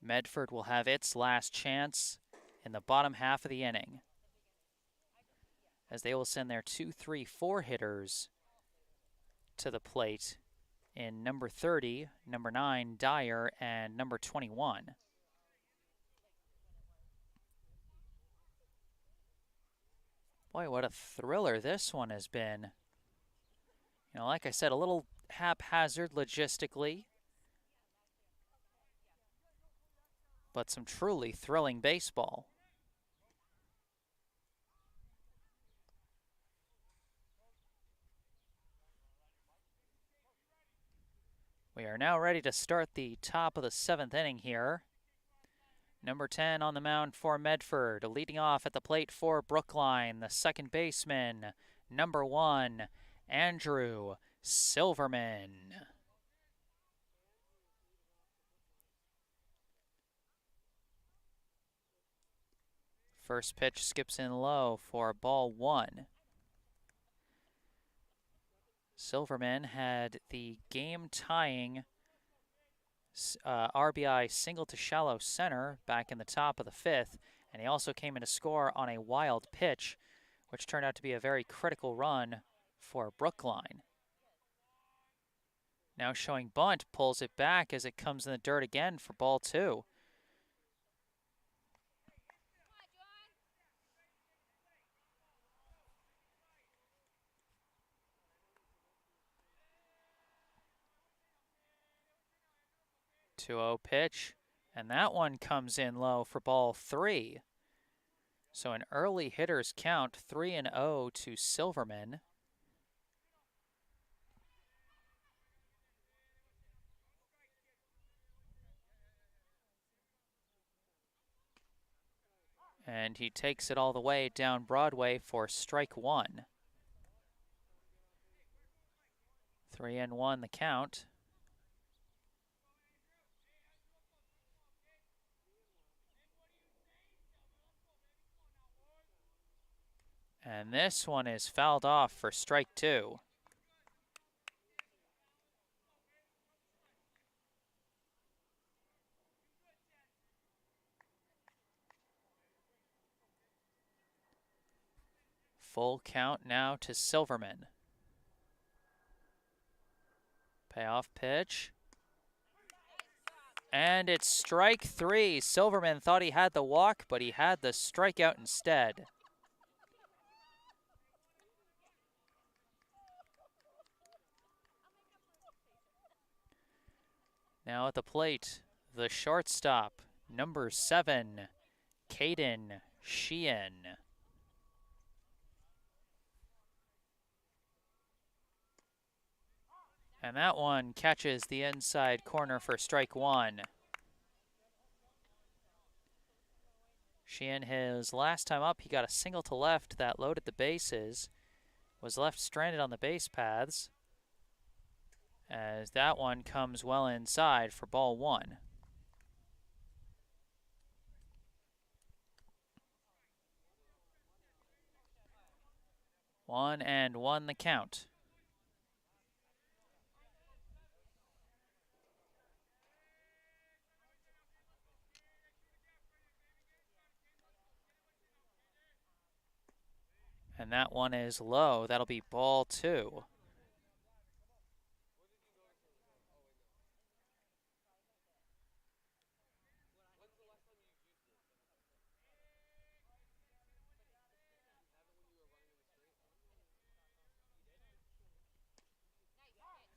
Medford will have its last chance in the bottom half of the inning, as they will send their 2-3-4 hitters to the plate in number 30, number 9, Dyer, and number 21. Boy, what a thriller this one has been. You know, like I said, a little haphazard logistically, but some truly thrilling baseball. We are now ready to start the top of the 7th inning here. Number 10 on the mound for Medford, leading off at the plate for Brookline, the second baseman, number 1, Andrew Silverman. First pitch skips in low for ball 1. Silverman had the game-tying RBI single to shallow center back in the top of the 5th, and he also came in to score on a wild pitch, which turned out to be a very critical run for Brookline. Now showing bunt, pulls it back as it comes in the dirt again for ball 2. Two-0 pitch, and that one comes in low for ball 3. So an early hitter's count, 3-0 to Silverman. And he takes it all the way down Broadway for strike 1. 3-1 the count. And this one is fouled off for strike 2. Full count now to Silverman. Payoff pitch. And it's strike 3. Silverman thought he had the walk, but he had the strikeout instead. Now at the plate, the shortstop, number 7, Mayfield-Sheehan. And that one catches the inside corner for strike 1. Sheehan, his last time up, he got a single to left that loaded the bases, was left stranded on the base paths, as that one comes well inside for ball 1. 1-1 the count. And that one is low. That'll be ball 2.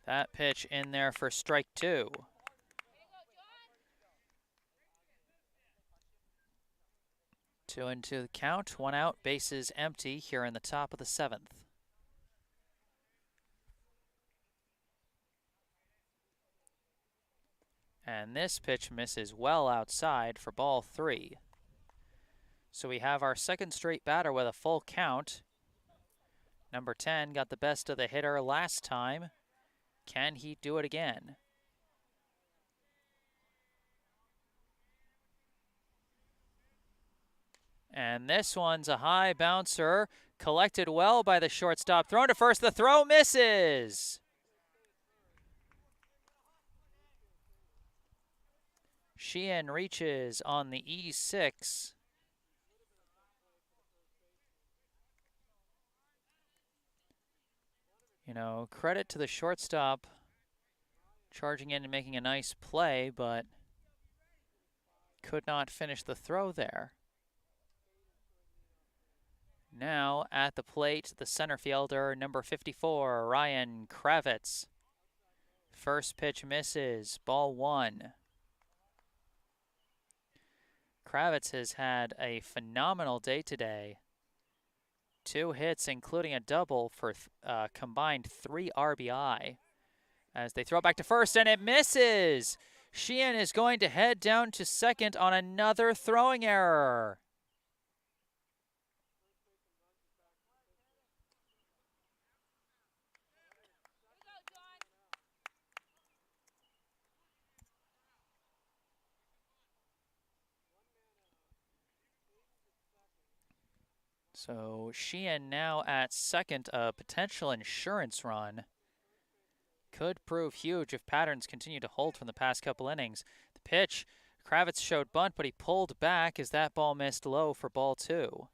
That pitch in there for strike 2. 2-2 the count, 1 out, bases empty here in the top of the 7th. And this pitch misses well outside for ball 3. So we have our second straight batter with a full count. Number 10 got the best of the hitter last time. Can he do it again? And this one's a high bouncer, collected well by the shortstop, thrown to first, the throw misses! Sheehan reaches on the E6. You know, credit to the shortstop charging in and making a nice play, but could not finish the throw there. Now at the plate, the center fielder, number 54, Ryan Kravitz. First pitch misses, ball 1. Kravitz has had a phenomenal day today. 2 hits, including a double for combined 3 RBI. as they throw it back to first, and it misses. Sheehan is going to head down to second on another throwing error. So Sheehan now at second, a potential insurance run. Could prove huge if patterns continue to hold from the past couple innings. The pitch, Kravitz showed bunt, but he pulled back as that ball missed low for ball 2.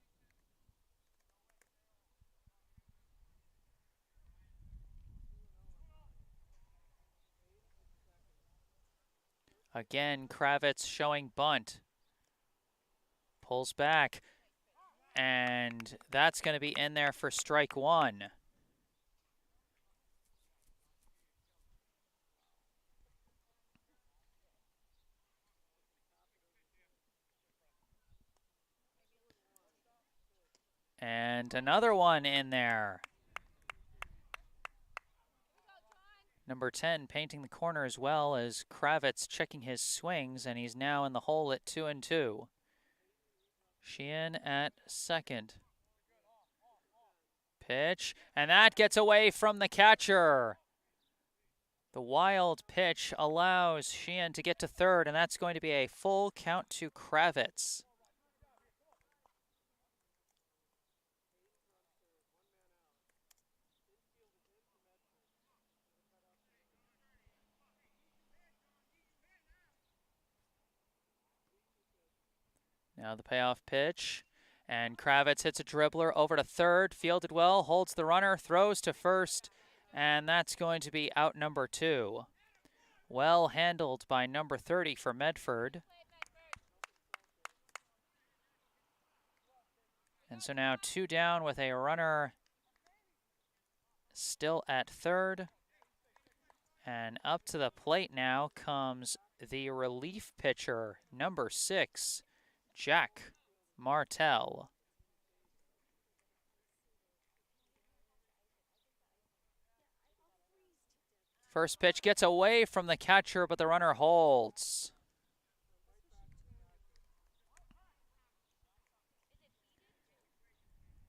Again, Kravitz showing bunt. Pulls back, and that's going to be in there for strike 1. And another one in there. Number 10 painting the corner as well as Kravitz checking his swings, and he's now in the hole at 2-2. Sheehan at second. Pitch, and that gets away from the catcher. The wild pitch allows Sheehan to get to third, and that's going to be a full count to Kravitz. Now the payoff pitch, and Kravitz hits a dribbler over to third, fielded well, holds the runner, throws to first, and that's going to be out number 2. Well handled by number 30 for Medford. And so now 2 down with a runner still at third. And up to the plate now comes the relief pitcher, number 6, Jack Martell. First pitch gets away from the catcher, but the runner holds.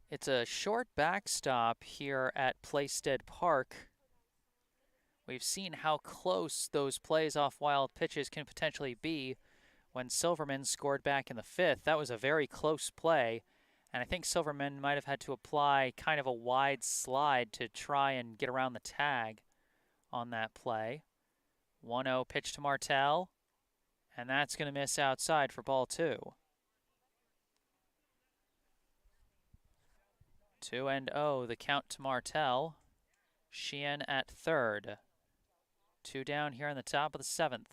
It's a short backstop here at Playstead Park. We've seen how close those plays off wild pitches can potentially be. When Silverman scored back in the 5th, that was a very close play, and I think Silverman might have had to apply kind of a wide slide to try and get around the tag on that play. 1-0 pitch to Martell, and that's going to miss outside for ball 2. 2-0 the count to Martell. Sheehan at third. 2 down here in the top of the 7th.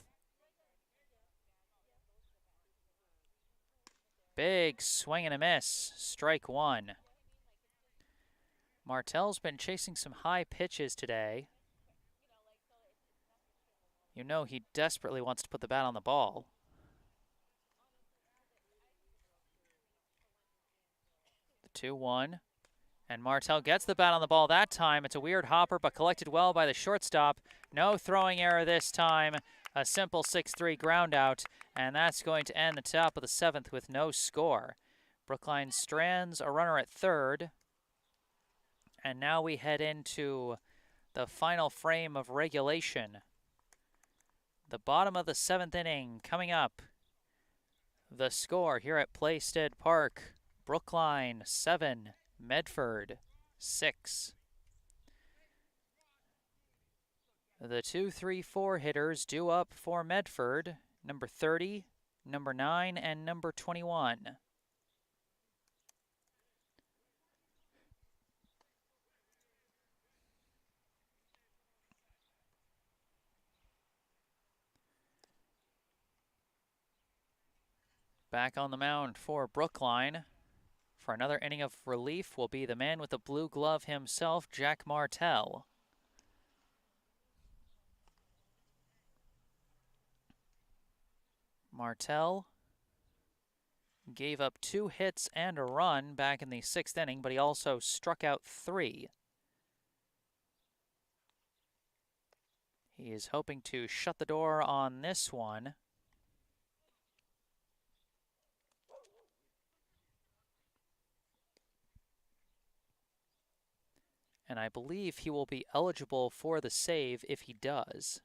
Big swing and a miss. Strike 1. Martell's been chasing some high pitches today. You know he desperately wants to put the bat on the ball. The 2-1. And Martell gets the bat on the ball that time. It's a weird hopper, but collected well by the shortstop. No throwing error this time. A simple 6-3 ground out, and that's going to end the top of the 7th with no score. Brookline strands a runner at third. And now we head into the final frame of regulation. The bottom of the 7th inning coming up. The score here at Playstead Park. Brookline 7, Medford 6. The 2-3-4 hitters due up for Medford, number 30, number 9, and number 21. Back on the mound for Brookline for another inning of relief will be the man with the blue glove himself, Jack Martell. Martell gave up 2 hits and a run back in the 6th inning, but he also struck out 3. He is hoping to shut the door on this one. And I believe he will be eligible for the save if he does.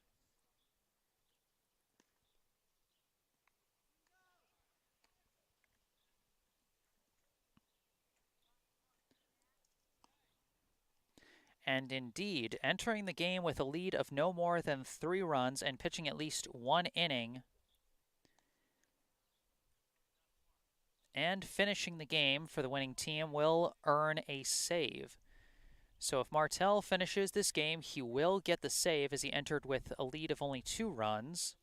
And indeed, entering the game with a lead of no more than 3 runs and pitching at least 1 inning, and finishing the game for the winning team will earn a save. So if Martell finishes this game, he will get the save as he entered with a lead of only 2 runs.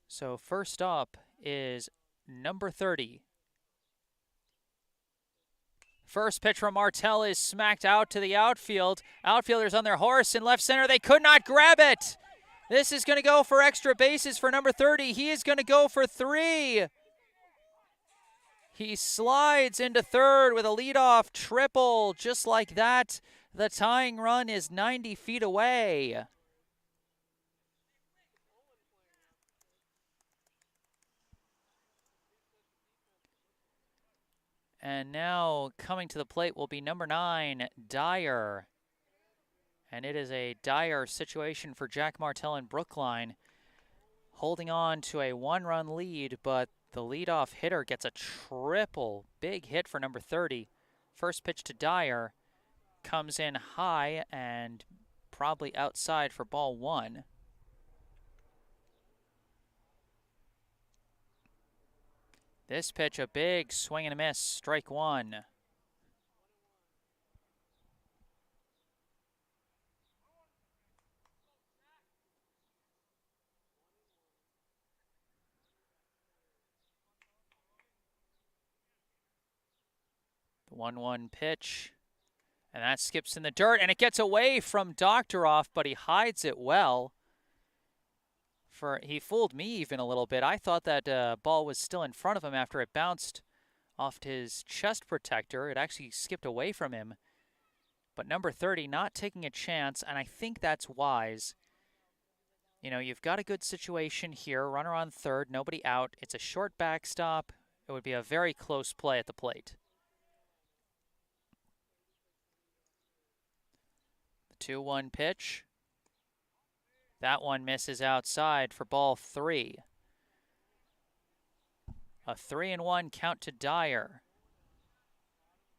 So first up is number 30. First pitch from Martell is smacked out to the outfield. Outfielders on their horse in left center. They could not grab it. This is going to go for extra bases for number 30. He is going to go for 3. He slides into third with a leadoff triple. Just like that, the tying run is 90 feet away. And now coming to the plate will be number 9, Dyer. And it is a dire situation for Jack Martell in Brookline, holding on to a 1-run lead, but the leadoff hitter gets a triple. Big hit for number 30. First pitch to Dyer comes in high and probably outside for ball 1. This pitch, a big swing and a miss, strike 1. The 1-1 pitch, and that skips in the dirt, and it gets away from Doctoroff, but he hides it well. He fooled me even a little bit. I thought that ball was still in front of him after it bounced off his chest protector. It actually skipped away from him. But number 30 not taking a chance, and I think that's wise. You know, you've got a good situation here. Runner on third, nobody out. It's a short backstop. It would be a very close play at the plate. The 2-1 pitch. That one misses outside for ball 3. A 3-1 count to Dyer.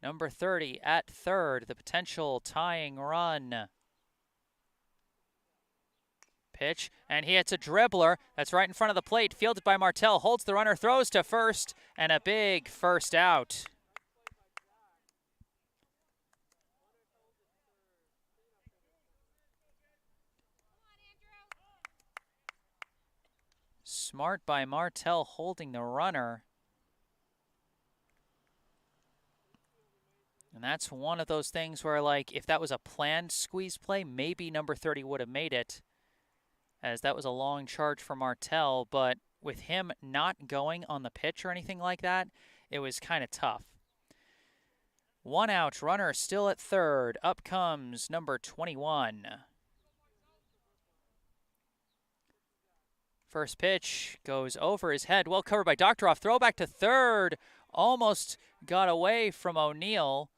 Number 30 at third, the potential tying run. Pitch, and he hits a dribbler. That's right in front of the plate, fielded by Martell. Holds the runner, throws to first, and a big first out. Smart by Martell holding the runner. And that's one of those things where, like, if that was a planned squeeze play, maybe number 30 would have made it, as that was a long charge for Martell. But with him not going on the pitch or anything like that, it was kind of tough. 1 out, runner still at third. Up comes number 21. First pitch goes over his head, well covered by Doctoroff. Throwback to third, almost got away from O'Neill,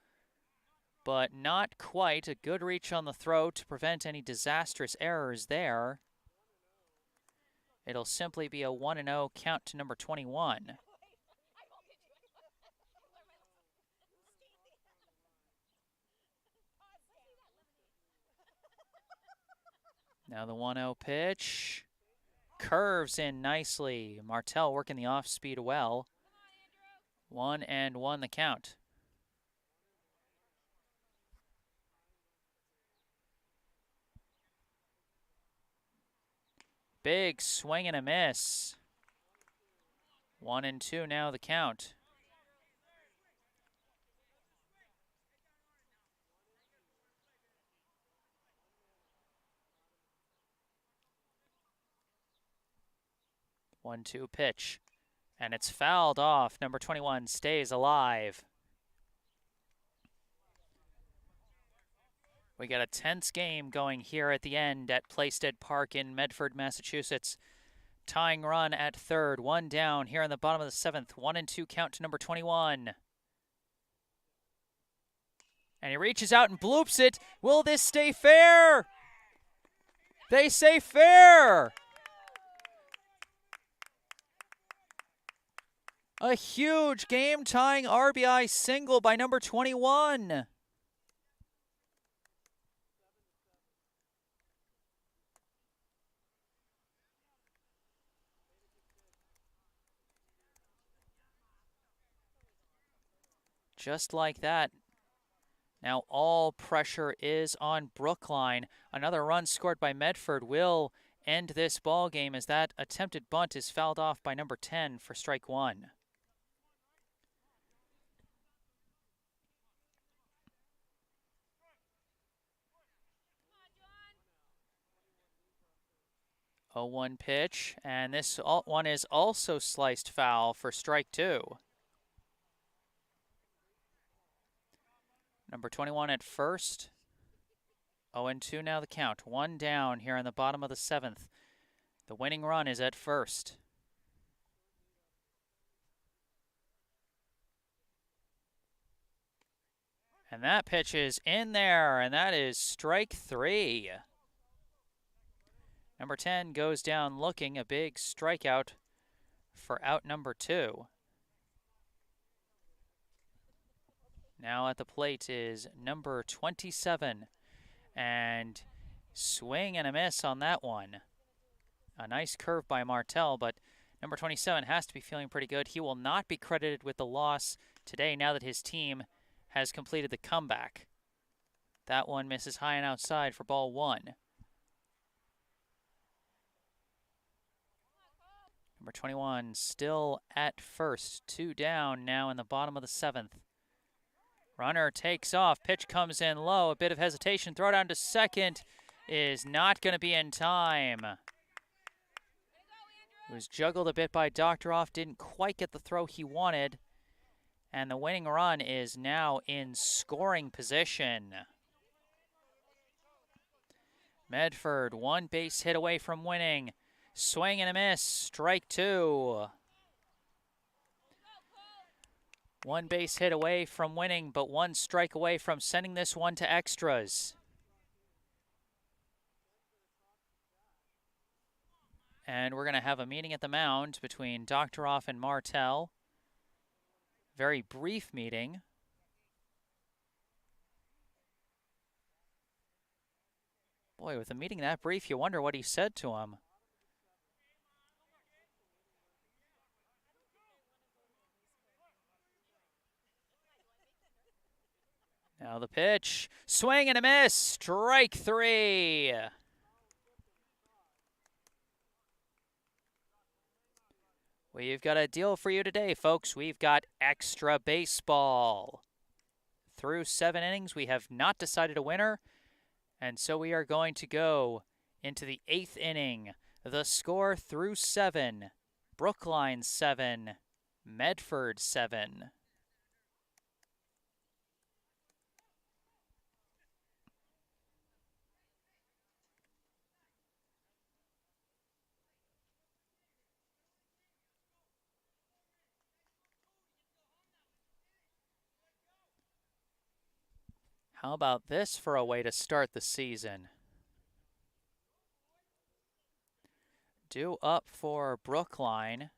but not quite. A good reach on the throw to prevent any disastrous errors there. It'll simply be a 1-0 count to number 21. Now the 1-0 pitch. Curves in nicely. Martell working the off-speed well. 1-1 the count. Big swing and a miss. 1-2 now the count. One-two pitch, and it's fouled off. Number 21 stays alive. We got a tense game going here at the end at Plaisted Park in Medford, Massachusetts. Tying run at third, one down here in the bottom of the seventh. 1-2 count to number 21. And he reaches out and bloops it. Will this stay fair? They say fair. A huge game-tying RBI single by number 21. Just like that. Now all pressure is on Brookline. Another run scored by Medford will end this ball game as that attempted bunt is fouled off by number 10 for strike one. Oh, 1 pitch, and this one is also sliced foul for strike two. Number 21 at first. 0-2 now the count. One down here in the bottom of the seventh. The winning run is at first. And that pitch is in there, and that is strike three. Number 10 goes down looking, a big strikeout for out number 2. Now at the plate is number 27, and swing and a miss on that one. A nice curve by Martel, but number 27 has to be feeling pretty good. He will not be credited with the loss today now that his team has completed the comeback. That one misses high and outside for ball one. Number 21 still at first. 2 down now in the bottom of the seventh. Runner takes off. Pitch comes in low. A bit of hesitation. Throw down to second is not going to be in time. It was juggled a bit by Doctoroff. Didn't quite get the throw he wanted. And the winning run is now in scoring position. Medford, one base hit away from winning. Swing and a miss, strike two. One base hit away from winning, but one strike away from sending this one to extras. And we're going to have a meeting at the mound between Doctoroff and Martel. Very brief meeting. Boy, with a meeting that brief, you wonder what he said to him. Now the pitch, swing and a miss, strike three. We've got a deal for you today, folks. We've got extra baseball. Through 7 innings, we have not decided a winner, and so we are going to go into the 8th inning. The score through 7, Brookline 7, Medford 7. How about this for a way to start the season? Due up for Brookline.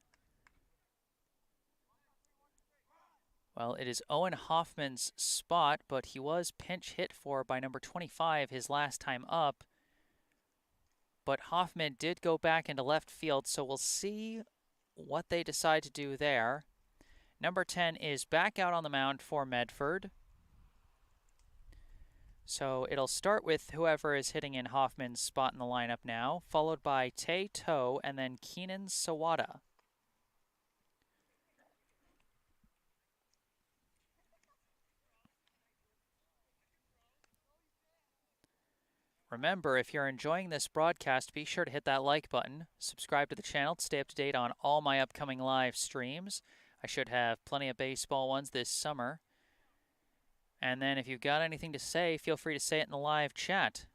Well, it is Owen Hoffman's spot, but he was pinch hit for by number 25 his last time up. But Hoffman did go back into left field, so we'll see what they decide to do there. Number 10 is back out on the mound for Medford. So it'll start with whoever is hitting in Hoffman's spot in the lineup now, followed by Tae To and then Keenan Sawada. Remember, if you're enjoying this broadcast, be sure to hit that like button, subscribe to the channel to stay up to date on all my upcoming live streams. I should have plenty of baseball ones this summer. And then if you've got anything to say, feel free to say it in the live chat.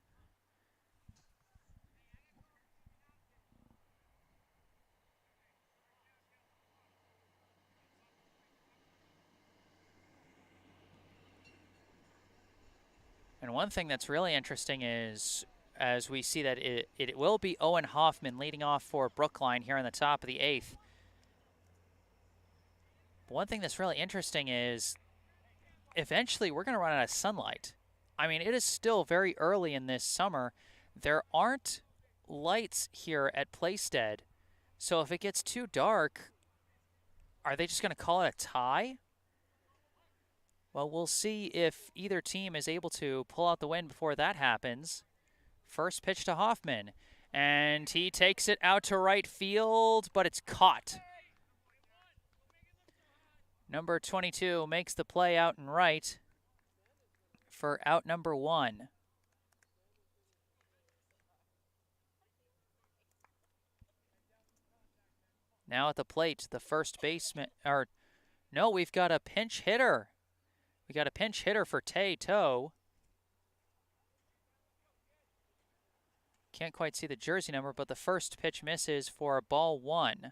And one thing that's really interesting is, as we see that it will be Owen Hoffman leading off for Brookline here in the top of the 8th. But one thing that's really interesting is eventually we're going to run out of sunlight. I mean, it is still very early in this summer. There aren't lights here at Playstead. So if it gets too dark, are they just going to call it a tie? Well, we'll see if either team is able to pull out the win before that happens. First pitch to Hoffman, and he takes it out to right field, but it's caught. Number 22 makes the play out and right for out number 1. Now at the plate, the first baseman, or no, we've got a pinch hitter. We got a pinch hitter for Toe. Can't quite see the jersey number, but the first pitch misses for ball 1.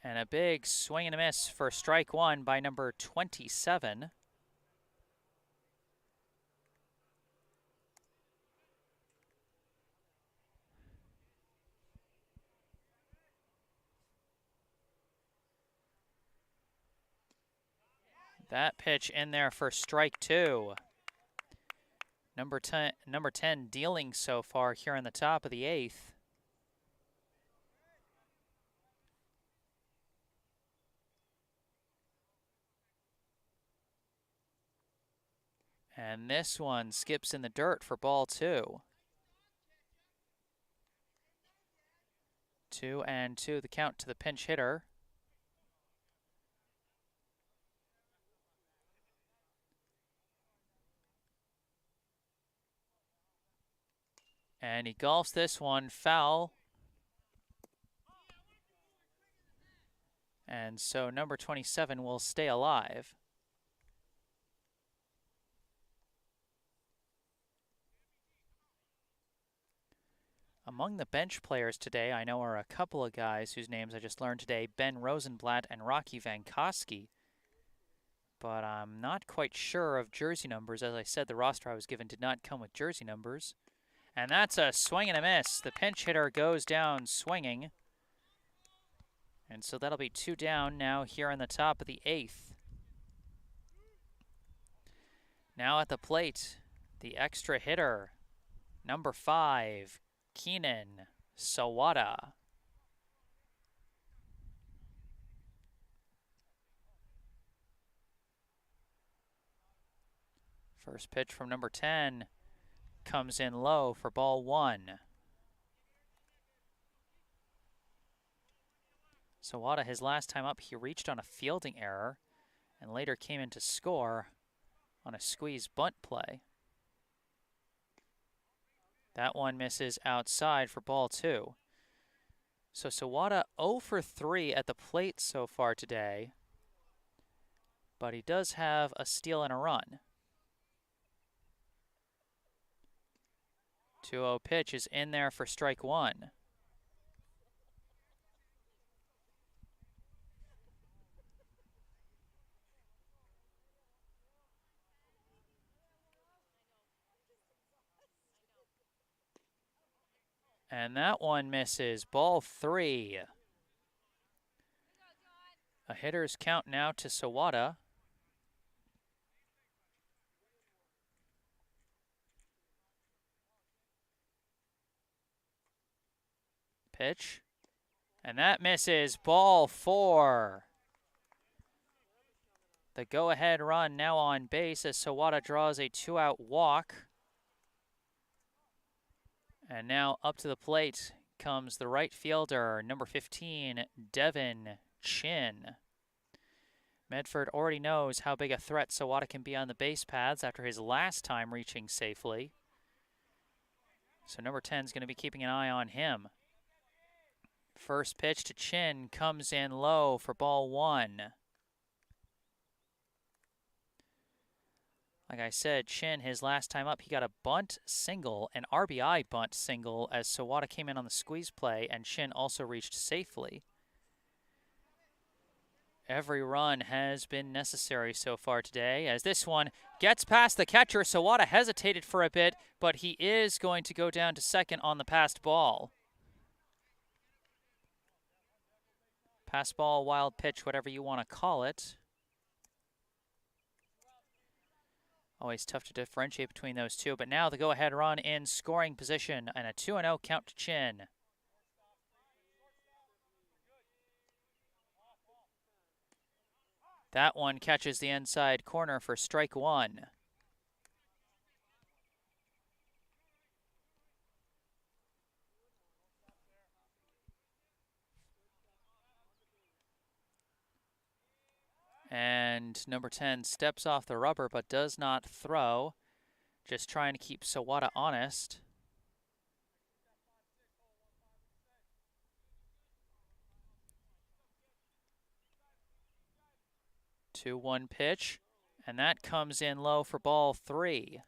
And a big swing and a miss for strike 1 by number 27. That pitch in there for strike 2. Number 10 dealing so far here in the top of the 8th. And this one skips in the dirt for ball 2. 2-2 the count to the pinch hitter. And he golfs this one foul. And so number 27 will stay alive. Among the bench players today, I know are a couple of guys whose names I just learned today, Ben Rosenblatt and Rocky Vankowski. But I'm not quite sure of jersey numbers. As I said, the roster I was given did not come with jersey numbers. And that's a swing and a miss. The pinch hitter goes down swinging. And so that'll be 2 down now here in the top of the 8th. Now at the plate, the extra hitter, number 5, Keenan Sawada. First pitch from number 10 comes in low for ball 1. Sawada, his last time up, he reached on a fielding error and later came in to score on a squeeze bunt play. That one misses outside for ball 2. So Sawada 0 for 3 at the plate so far today, but he does have a steal and a run. 2-0 pitch is in there for strike 1. And that one misses. Ball 3. A hitter's count now to Sawada. Pitch. And that misses. Ball 4. The go-ahead run now on base as Sawada draws a 2-out walk. And now up to the plate comes the right fielder, number 15, Devin Chin. Medford already knows how big a threat Sawada can be on the base paths after his last time reaching safely. So number 10 is going to be keeping an eye on him. First pitch to Chin comes in low for ball 1. Like I said, Chin, his last time up, he got a bunt single, an RBI bunt single, as Sawada came in on the squeeze play, and Chin also reached safely. Every run has been necessary so far today, as this one gets past the catcher. Sawada hesitated for a bit, but he is going to go down to second on the passed ball. Pass ball, wild pitch, whatever you want to call it. Always tough to differentiate between those two, but now the go-ahead run in scoring position and a 2-0 count to Chin. That one catches the inside corner for strike 1. And number 10 steps off the rubber but does not throw. Just trying to keep Sawada honest. 2-1 pitch, and that comes in low for ball 3.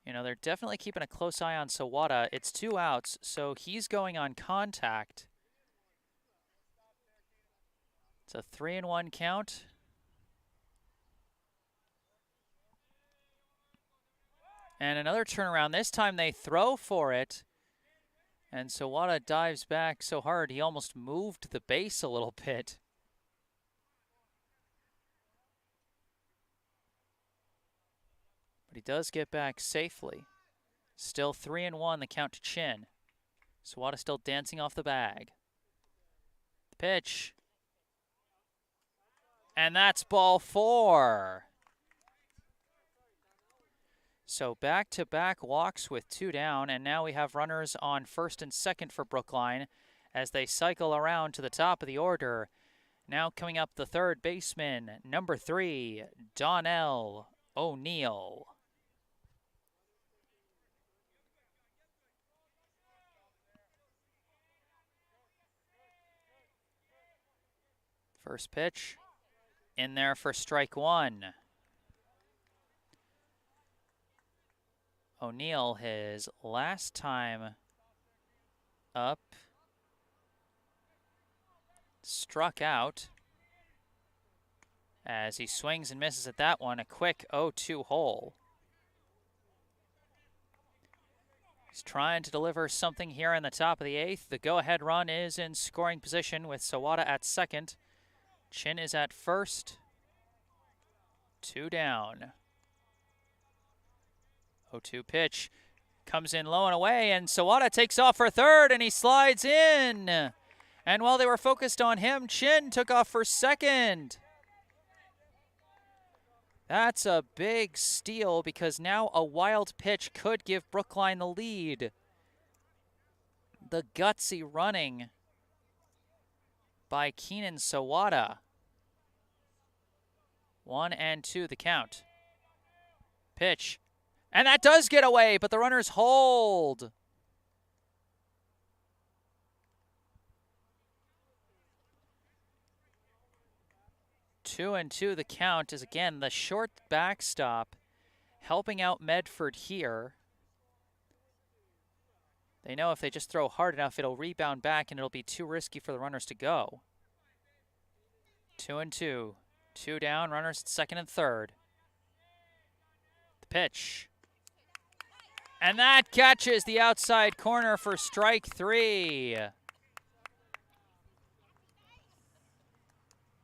You know, they're definitely keeping a close eye on Sawada. It's 2 outs, so he's going on contact. It's a 3-1 count. And another turnaround. This time they throw for it. And Sawada dives back so hard he almost moved the base a little bit. But he does get back safely. Still 3-1 the count to Chin. Sawada still dancing off the bag. The pitch. And that's ball 4. So back-to-back walks with 2 down, and now we have runners on first and second for Brookline as they cycle around to the top of the order. Now coming up the third baseman, number 3, Donnell O'Neill. First pitch in there for strike 1. O'Neill, his last time up, struck out as he swings and misses at that one. A quick 0-2 hole. He's trying to deliver something here in the top of the 8th. The go-ahead run is in scoring position with Sawada at second. Chin is at first. 2 down. 0-2 pitch comes in low and away, and Sawada takes off for third, and he slides in. And while they were focused on him, Chin took off for second. That's a big steal because now a wild pitch could give Brookline the lead. The gutsy running by Keenan Sawada. 1-2 the count. Pitch. And that does get away, but the runners hold. Two and two the count is again the short backstop helping out Medford here. They know if they just throw hard enough, it'll rebound back and it'll be too risky for the runners to go. 2-2. 2 down, runners at second and third. The pitch. And that catches the outside corner for strike 3.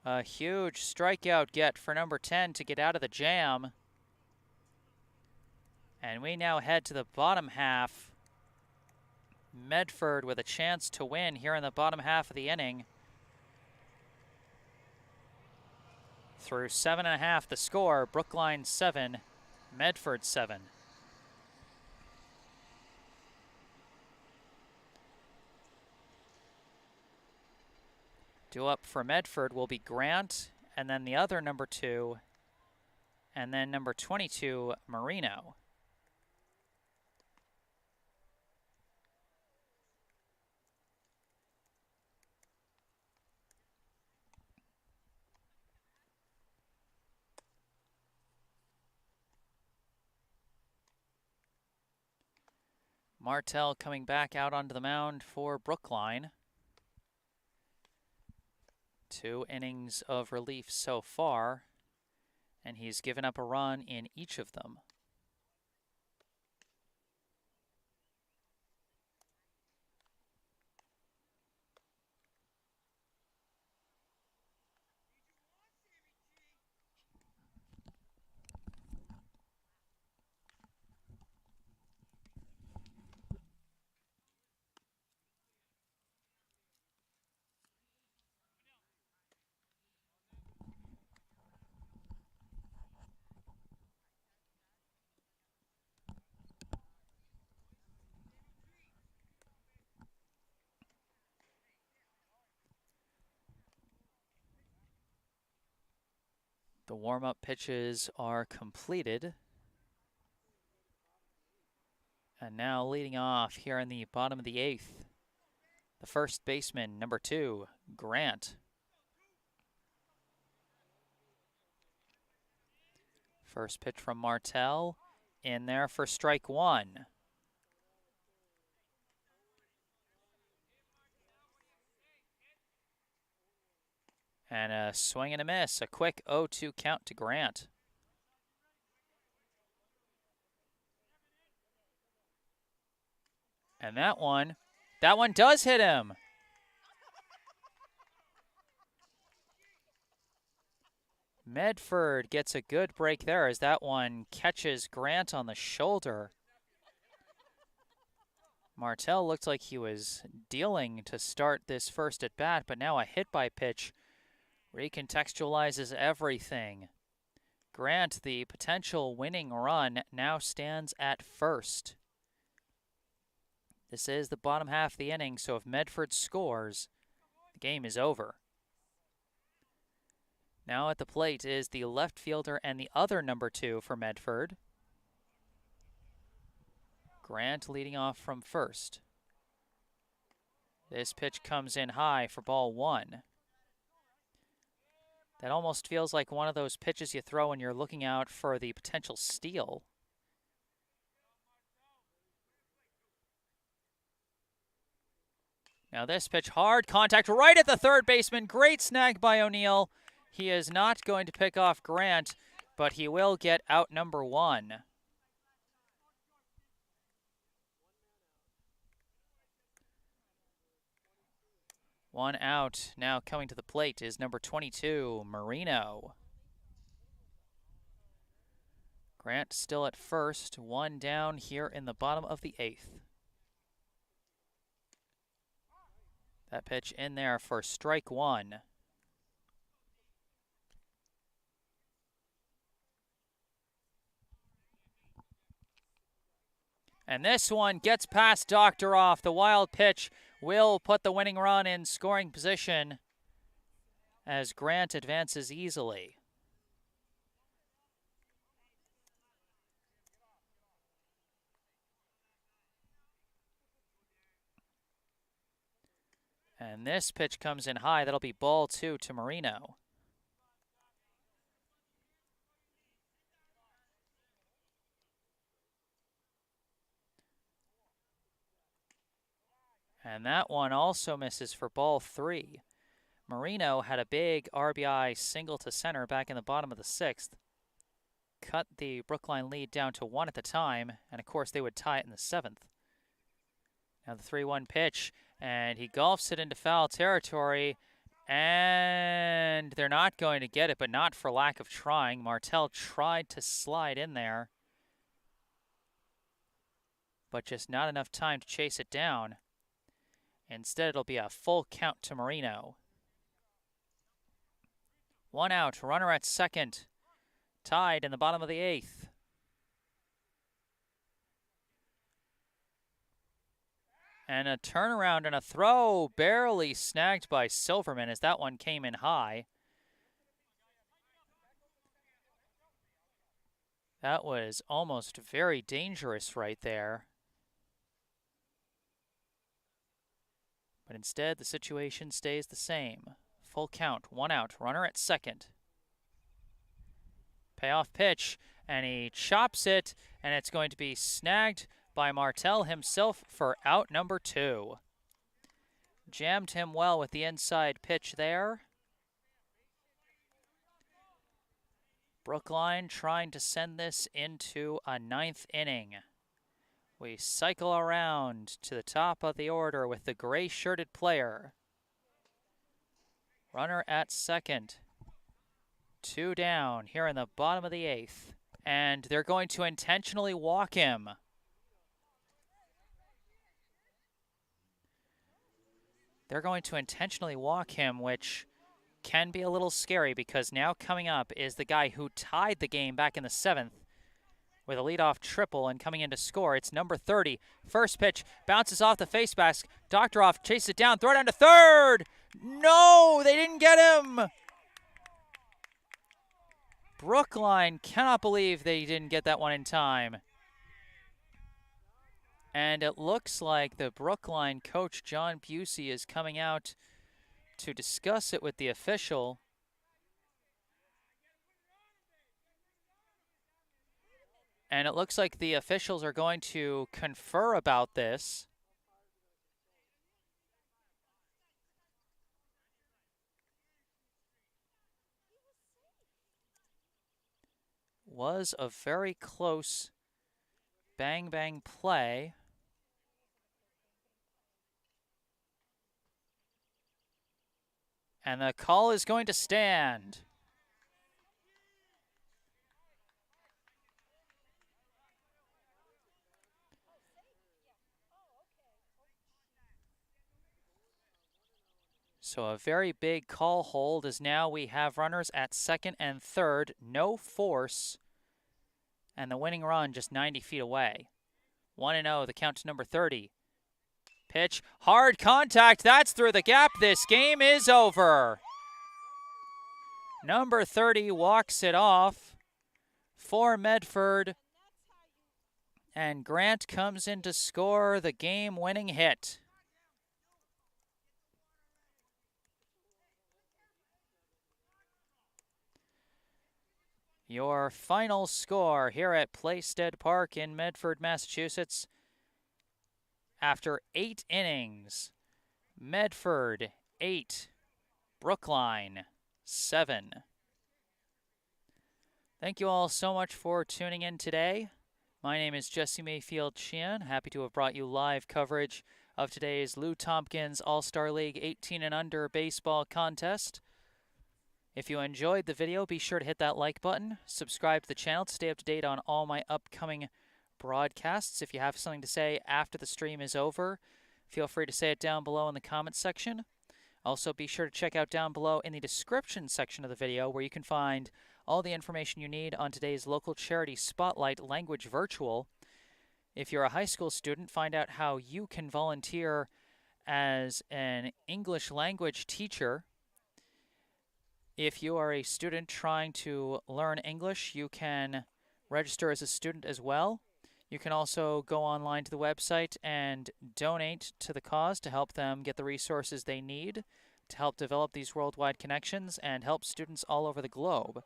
A huge strikeout get for number 10 to get out of the jam. And we now head to the bottom half. Medford with a chance to win here in the bottom half of the inning. Through 7.5 the score, Brookline 7, Medford 7. Due up for Medford will be Grant, and then the other number 2, and then number 22, Marino. Martell coming back out onto the mound for Brookline. 2 innings of relief so far, and he's given up a run in each of them. The warm-up pitches are completed. And now leading off here in the bottom of the 8th, the first baseman, number 2, Grant. First pitch from Martell, in there for strike 1. And a swing and a miss, a quick 0-2 count to Grant. And that one does hit him. Medford gets a good break there as that one catches Grant on the shoulder. Martell looked like he was dealing to start this first at bat, but now a hit by pitch recontextualizes everything. Grant, the potential winning run, now stands at first. This is the bottom half of the inning, so if Medford scores, the game is over. Now at the plate is the left fielder and the other number 2 for Medford. Grant leading off from first. This pitch comes in high for ball 1. That almost feels like one of those pitches you throw when you're looking out for the potential steal. Now this pitch, hard contact right at the third baseman. Great snag by O'Neill. He is not going to pick off Grant, but he will get out number 1. One out. Now coming to the plate is number 22, Marino. Grant still at first, 1 down here in the bottom of the 8th. That pitch in there for strike 1. And this one gets past Doctor off. The wild pitch will put the winning run in scoring position as Grant advances easily. And this pitch comes in high. That'll be ball 2 to Marino. And that one also misses for ball 3. Marino had a big RBI single to center back in the bottom of the 6th. Cut the Brookline lead down to 1 at the time, and of course they would tie it in the 7th. Now the 3-1 pitch, and he golfs it into foul territory, and they're not going to get it, but not for lack of trying. Martell tried to slide in there, but just not enough time to chase it down. Instead, it'll be a full count to Marino. 1 out, runner at second, tied in the bottom of the 8th. And a turnaround and a throw, barely snagged by Silverman as that one came in high. That was almost very dangerous right there. But instead, the situation stays the same. Full count, 1 out, runner at second. Payoff pitch, and he chops it, and it's going to be snagged by Martell himself for out number 2. Jammed him well with the inside pitch there. Brookline trying to send this into a 9th inning. We cycle around to the top of the order with the gray-shirted player. Runner at second. 2 down here in the bottom of the 8th. And they're going to intentionally walk him. They're going to intentionally walk him, which can be a little scary because now coming up is the guy who tied the game back in the 7th with a leadoff triple, and coming in to score, it's number 30. First pitch, bounces off the face mask. Doctoroff chases it down, throw it down to third. No, they didn't get him. Brookline cannot believe they didn't get that one in time. And it looks like the Brookline coach, John Busey, is coming out to discuss it with the official. And it looks like the officials are going to confer about this. Was a very close bang-bang play. And the call is going to stand. So a very big call hold, as now we have runners at second and third, no force, and the winning run just 90 feet away. 1-0, the count to number 30. Pitch, hard contact, that's through the gap. This game is over. Number 30 walks it off for Medford, and Grant comes in to score the game-winning hit. Your final score here at Playstead Park in Medford, Massachusetts. After 8 innings, Medford 8, Brookline 7. Thank you all so much for tuning in today. My name is Jesse Mayfield-Sheehan. Happy to have brought you live coverage of today's Lou Tompkins All-Star League 18 and under baseball contest. If you enjoyed the video, be sure to hit that like button, subscribe to the channel to stay up to date on all my upcoming broadcasts. If you have something to say after the stream is over, feel free to say it down below in the comments section. Also, be sure to check out down below in the description section of the video where you can find all the information you need on today's local charity Spotlight Language Virtual. If you're a high school student, find out how you can volunteer as an English language teacher. If you are a student trying to learn English, you can register as a student as well. You can also go online to the website and donate to the cause to help them get the resources they need to help develop these worldwide connections and help students all over the globe.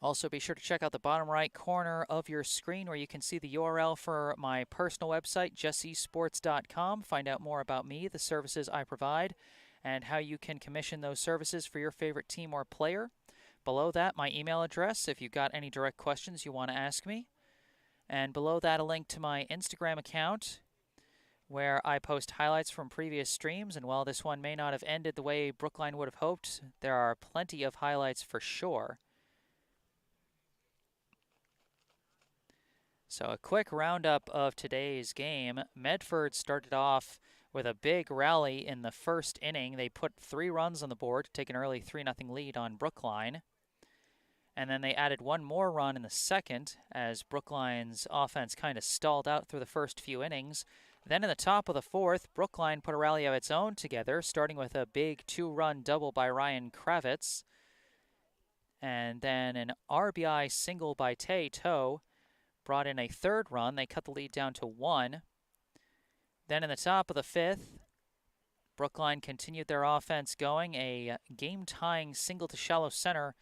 Also, be sure to check out the bottom right corner of your screen where you can see the URL for my personal website, jessesports.com. Find out more about me, the services I provide, and how you can commission those services for your favorite team or player. Below that, my email address if you've got any direct questions you want to ask me. And below that, a link to my Instagram account where I post highlights from previous streams. And while this one may not have ended the way Brookline would have hoped, there are plenty of highlights for sure. So a quick roundup of today's game. Medford started off with a big rally in the first inning. They put 3 runs on the board to take an early 3-0 lead on Brookline. And then they added 1 more run in the second as Brookline's offense kind of stalled out through the first few innings. Then in the top of the fourth, Brookline put a rally of its own together, starting with a big 2-run double by Ryan Kravitz. And then an RBI single by Tay Toe brought in a third run. They cut the lead down to 1. Then in the top of the fifth, Brookline continued their offense going. A game-tying single to shallow center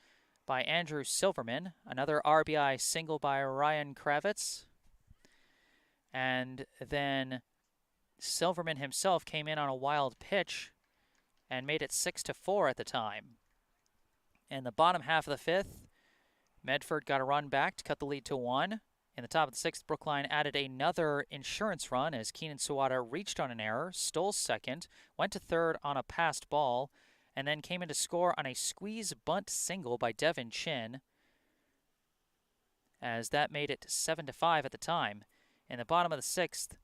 by Andrew Silverman. Another RBI single by Ryan Kravitz. And then Silverman himself came in on a wild pitch and made it 6-4 at the time. In the bottom half of the fifth, Medford got a run back to cut the lead to 1. In the top of the sixth, Brookline added another insurance run as Keenan Sawada reached on an error, stole second, went to third on a passed ball, and then came in to score on a squeeze bunt single by Devin Chin, as that made it 7-5 at the time. In the bottom of the sixth,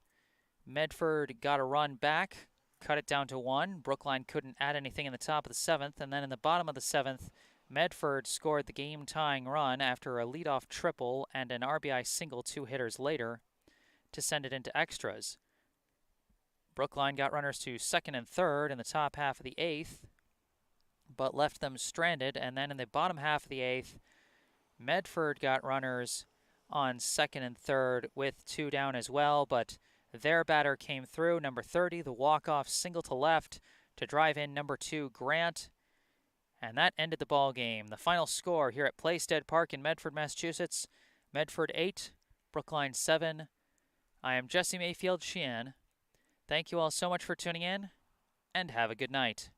Medford got a run back, cut it down to 1. Brookline couldn't add anything in the top of the seventh, and then in the bottom of the seventh, Medford scored the game-tying run after a leadoff triple and an RBI single 2 hitters later to send it into extras. Brookline got runners to second and third in the top half of the eighth, but left them stranded, and then in the bottom half of the eighth, Medford got runners on second and third with 2 down as well, but their batter came through, number 30, the walk-off single to left to drive in number 2, Grant. And that ended the ball game. The final score here at Playstead Park in Medford, Massachusetts, Medford 8, Brookline 7. I am Jesse Mayfield-Sheehan. Thank you all so much for tuning in, and have a good night.